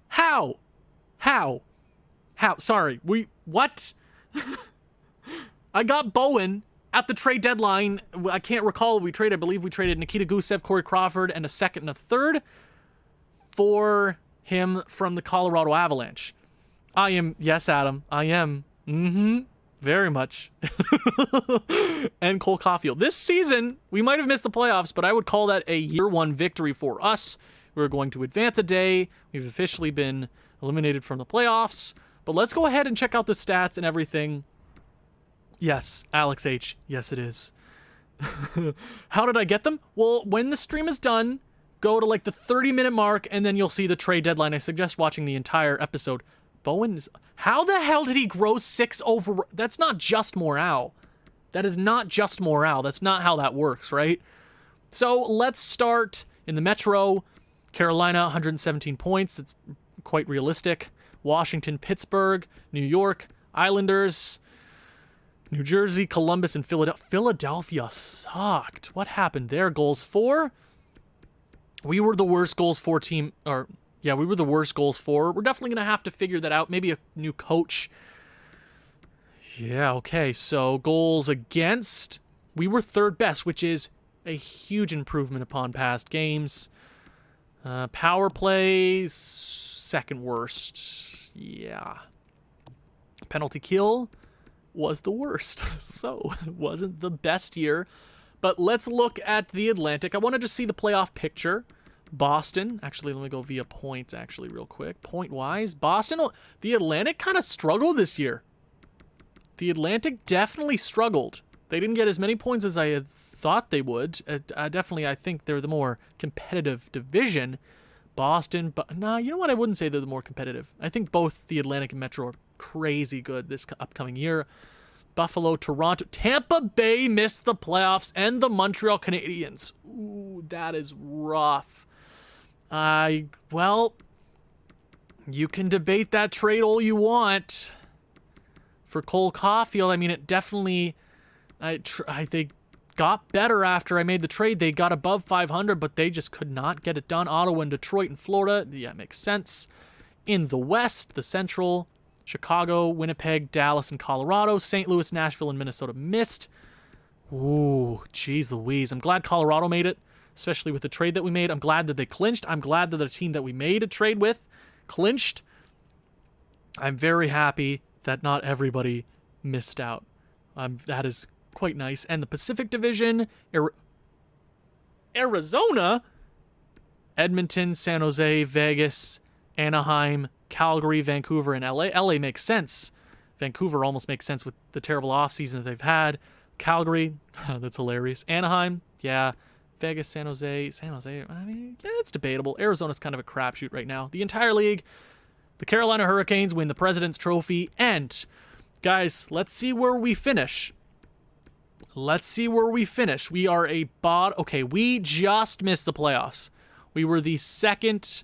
How? Sorry, what? I got Bowen at the trade deadline. I can't recall what we traded. I believe we traded Nikita Gusev, Corey Crawford, and a second and a third for him from the Colorado Avalanche. Yes, Adam, I am. Very much. And Cole Caulfield. This season, we might have missed the playoffs, but I would call that a year 1 victory for us. We're going to advance a day. We've officially been eliminated from the playoffs. But let's go ahead and check out the stats and everything. Yes, Alex H. Yes, it is. How did I get them? Well, when the stream is done, go to like the 30-minute mark, and then you'll see the trade deadline. I suggest watching the entire episode. Bowen's... How the hell did he grow 6 over... That's not just morale. That is not just morale. That's not how that works, right? So let's start in the Metro. Carolina, 117 points. That's quite realistic. Washington, Pittsburgh, New York, Islanders, New Jersey, Columbus, and Philadelphia. Philadelphia sucked. What happened there? Goals for? We were the worst goals for team... Yeah, we were the worst goals for. We're definitely going to have to figure that out. Maybe a new coach. Yeah, okay. So goals against. We were 3rd best, which is a huge improvement upon past games. Power plays, 2nd worst. Yeah. Penalty kill. was the worst. So it wasn't the best year. But let's look at the Atlantic. I want to just see the playoff picture. Boston. Actually, let me go via points, actually, real quick. Point-wise, Boston, the Atlantic kind of struggled this year. The Atlantic definitely struggled. They didn't get as many points as I had thought they would. Definitely, I think they're the more competitive division. Boston, but nah, you know what? I wouldn't say they're the more competitive. I think both the Atlantic and Metro are crazy good this upcoming year. Buffalo, Toronto, Tampa Bay missed the playoffs, and the Montreal Canadiens. Ooh, that is rough. Well, you can debate that trade all you want for Cole Caulfield. I mean, it definitely, they got better after I made the trade. They got above 500, but they just could not get it done. Ottawa and Detroit and Florida, yeah, makes sense. In the West, the Central, Chicago, Winnipeg, Dallas, and Colorado. St. Louis, Nashville, and Minnesota missed. Ooh, geez Louise. I'm glad Colorado made it, especially with the trade that we made. I'm glad that they clinched. I'm glad that the team that we made a trade with clinched. I'm very happy that not everybody missed out. That is quite nice. And the Pacific Division, Arizona, Edmonton, San Jose, Vegas, Anaheim, Calgary, Vancouver, and LA. LA makes sense. Vancouver almost makes sense with the terrible offseason that they've had. Calgary, that's hilarious. Anaheim, yeah. Vegas, San Jose, I mean, yeah, it's debatable. Arizona's kind of a crapshoot right now. The entire league, the Carolina Hurricanes win the President's Trophy. And, guys, let's see where we finish. We are a okay, we just missed the playoffs. We were the second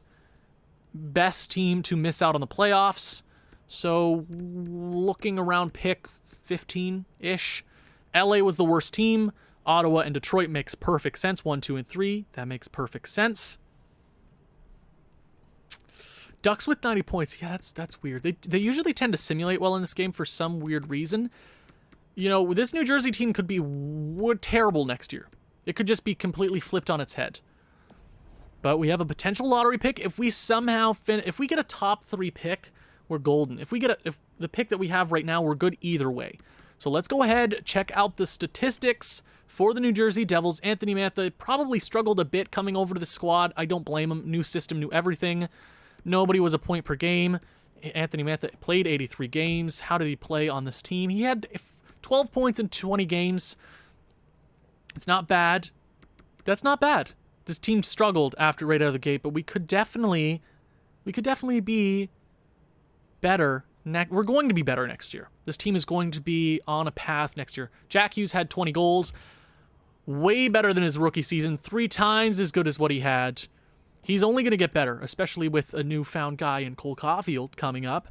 best team to miss out on the playoffs. So, looking around pick 15-ish. LA was the worst team. Ottawa and Detroit makes perfect sense. 1, 2, and 3. That makes perfect sense. Ducks with 90 points. Yeah, that's weird. They usually tend to simulate well in this game for some weird reason. You know, this New Jersey team could be terrible next year. It could just be completely flipped on its head. But we have a potential lottery pick. If we somehow if we get a top 3 pick, we're golden. If the pick that we have right now, we're good either way. So let's go ahead, check out the statistics for the New Jersey Devils. Anthony Mantha probably struggled a bit coming over to the squad. I don't blame him. New system, new everything. Nobody was a point per game. Anthony Mantha played 83 games. How did he play on this team? He had 12 points in 20 games. It's not bad. That's not bad. This team struggled right out of the gate, but we could definitely be better. We're going to be better next year. This team is going to be on a path next year. Jack Hughes had 20 goals. Way better than his rookie season. 3 times as good as what he had. He's only going to get better, especially with a newfound guy in Cole Caulfield coming up.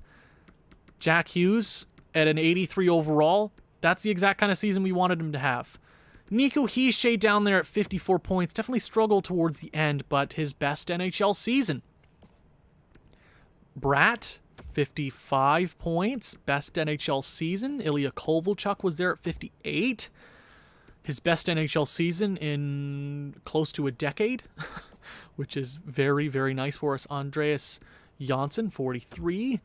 Jack Hughes at an 83 overall. That's the exact kind of season we wanted him to have. Nico Hischier down there at 54 points. Definitely struggled towards the end, but his best NHL season. Bratt, 55 points. Best NHL season. Ilya Kovalchuk was there at 58. His best NHL season in close to a decade, which is very, very nice for us. Andreas Janssen, 43.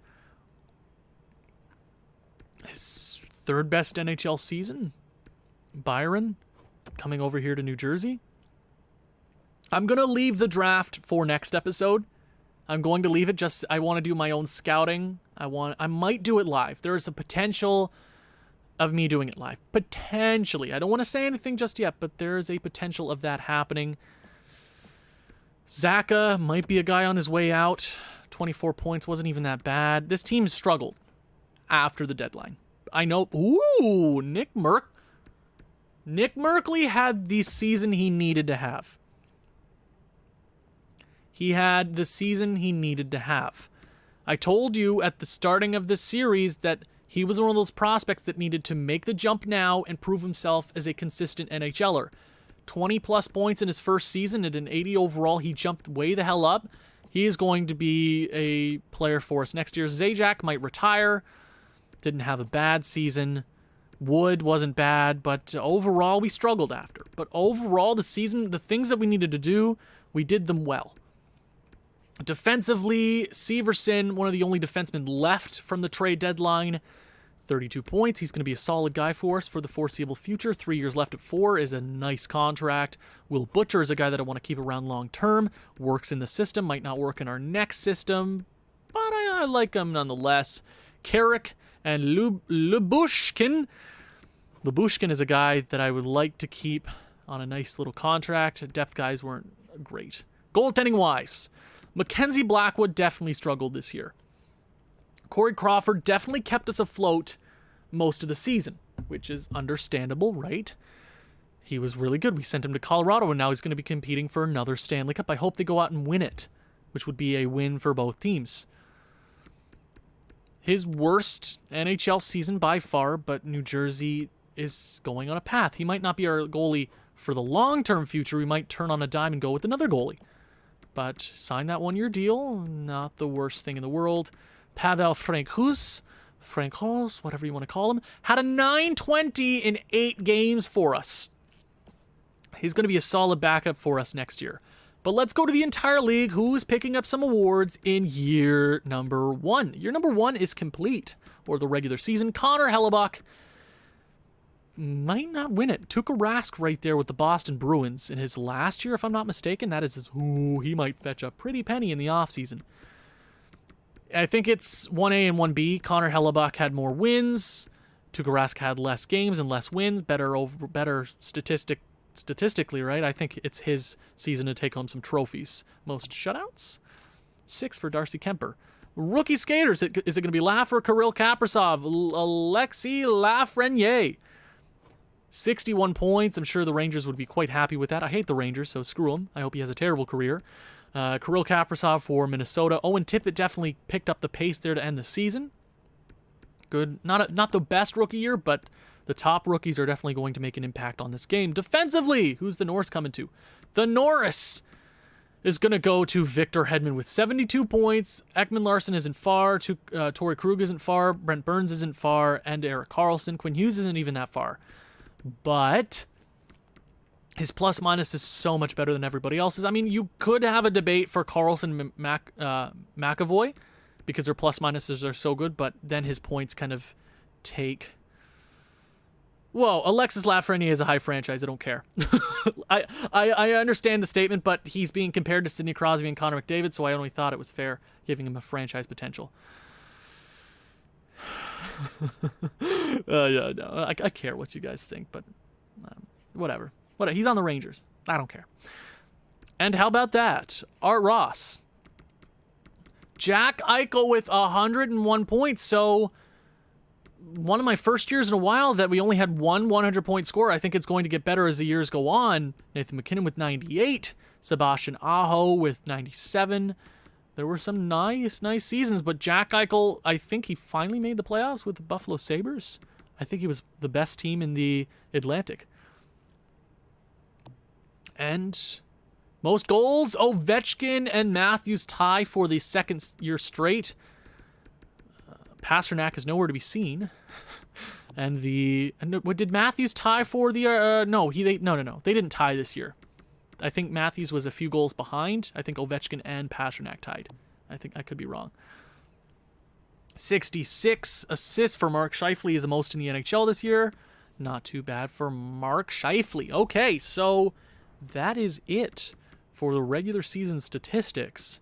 His third best NHL season. Byron, coming over here to New Jersey. I'm going to leave the draft for next episode. I'm going to leave it I want to do my own scouting. I might do it live. There is a potential of me doing it live. Potentially. I don't want to say anything just yet, but there is a potential of that happening. Zaka might be a guy on his way out. 24 points wasn't even that bad. This team struggled after the deadline. I know. Ooh, Nick Merkley had the season he needed to have. He had the season he needed to have. I told you at the starting of this series that he was one of those prospects that needed to make the jump now and prove himself as a consistent NHLer. 20-plus points in his first season at an 80 overall. He jumped way the hell up. He is going to be a player for us next year. Zajac might retire. Didn't have a bad season. Wood wasn't bad, but overall we struggled after. But overall, the season, the things that we needed to do, we did them well. Defensively, Severson, one of the only defensemen left from the trade deadline, 32 points. He's going to be a solid guy for us for the foreseeable future. 3 years left at 4 is a nice contract. Will Butcher is a guy that I want to keep around long term. Works in the system, might not work in our next system, but I like him nonetheless. Carrick and Lubushkin. Lubushkin is a guy that I would like to keep on a nice little contract. Depth guys weren't great. Goaltending-wise, Mackenzie Blackwood definitely struggled this year. Corey Crawford definitely kept us afloat most of the season, which is understandable, right? He was really good. We sent him to Colorado, and now he's going to be competing for another Stanley Cup. I hope they go out and win it, which would be a win for both teams. His worst NHL season by far, but New Jersey is going on a path. He might not be our goalie for the long-term future. We might turn on a dime and go with another goalie. But sign that one-year deal, not the worst thing in the world. Pavel Francouz, whatever you want to call him, had a .920 in 8 games for us. He's going to be a solid backup for us next year. But let's go to the entire league. Who's picking up some awards in year number 1? Year number 1 is complete for the regular season. Connor Hellebuyck might not win it. Tuukka Rask right there with the Boston Bruins in his last year, if I'm not mistaken. That is he might fetch a pretty penny in the offseason. I think it's 1A and 1B. Connor Hellebuyck had more wins. Tuukka Rask had less games and less wins. Better statistically, right? I think it's his season to take home some trophies. Most shutouts? 6 for Darcy Kemper. Rookie skaters. Is it going to be Laffer, Kirill Kaprizov, Alexis Lafreniere? 61 points. I'm sure the Rangers would be quite happy with that. I hate the Rangers, so screw him. I hope he has a terrible career. Kirill Kaprizov for Minnesota. Owen Tippett definitely picked up the pace there to end the season. Good. Not the best rookie year, but the top rookies are definitely going to make an impact on this game. Defensively, who's the Norris coming to? The Norris is going to go to Victor Hedman with 72 points. Ekman Larson isn't far. Torrey Krug isn't far. Brent Burns isn't far. And Erik Karlsson. Quinn Hughes isn't even that far. But his plus-minus is so much better than everybody else's. I mean, you could have a debate for Karlsson McAvoy because their plus-minuses are so good, but then his points kind of take... Whoa, Alexis Lafreniere is a high franchise. I don't care. I understand the statement, but he's being compared to Sidney Crosby and Connor McDavid, so I only thought it was fair giving him a franchise potential. Yeah, no, I care what you guys think, but whatever. He's on the Rangers. I don't care. And how about that? Art Ross. Jack Eichel with 101 points. So one of my first years in a while that we only had one 100-point scorer. I think it's going to get better as the years go on. Nathan McKinnon with 98. Sebastian Aho with 97. There were some nice seasons, but Jack Eichel, I think he finally made the playoffs with the Buffalo Sabres. I think he was the best team in the Atlantic. And most goals, Ovechkin and Matthews tie for the second year straight. Pasternak is nowhere to be seen. And what did Matthews tie for the? No. They didn't tie this year. I think Matthews was a few goals behind. I think Ovechkin and Pasternak tied. I think I could be wrong. 66 assists for Mark Scheifele is the most in the NHL this year. Not too bad for Mark Scheifele. Okay, so that is it for the regular season statistics.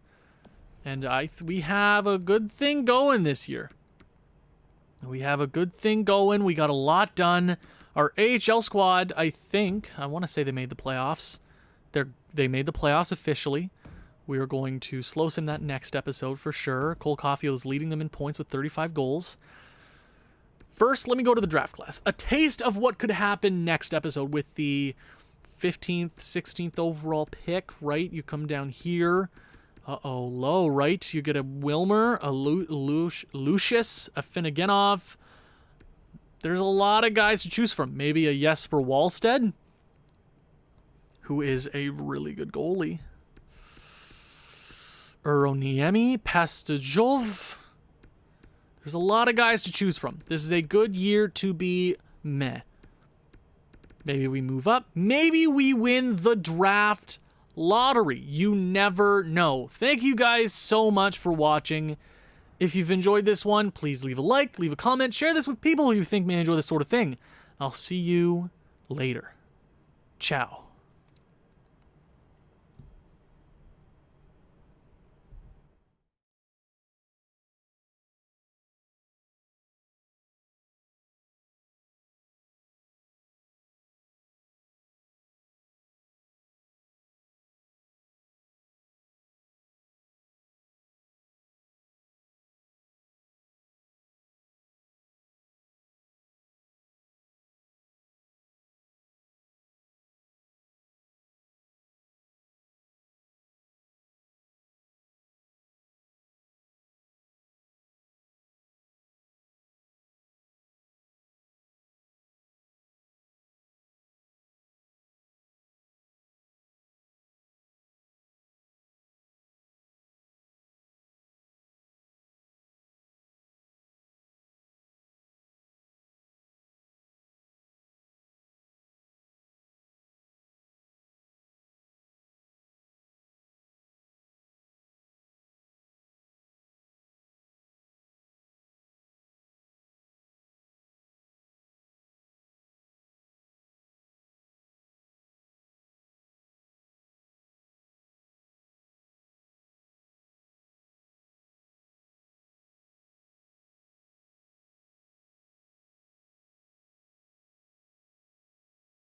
And we have a good thing going this year. We have a good thing going. We got a lot done. Our AHL squad, I want to say they made the playoffs. They made the playoffs officially. We are going to slow sim that next episode for sure. Cole Caulfield is leading them in points with 35 goals. First, let me go to the draft class. A taste of what could happen next episode with the 15th, 16th overall pick, right? You come down here. Low, right? You get a Wilmer, a Lucius, a Finneganov. There's a lot of guys to choose from. Maybe a Jesper Wallstedt, who is a really good goalie. Uroniemi, Pastajov. There's a lot of guys to choose from. This is a good year to be meh. Maybe we move up. Maybe we win the draft lottery. You never know. Thank you guys so much for watching. If you've enjoyed this one, please leave a like, leave a comment, share this with people who you think may enjoy this sort of thing. I'll see you later. Ciao.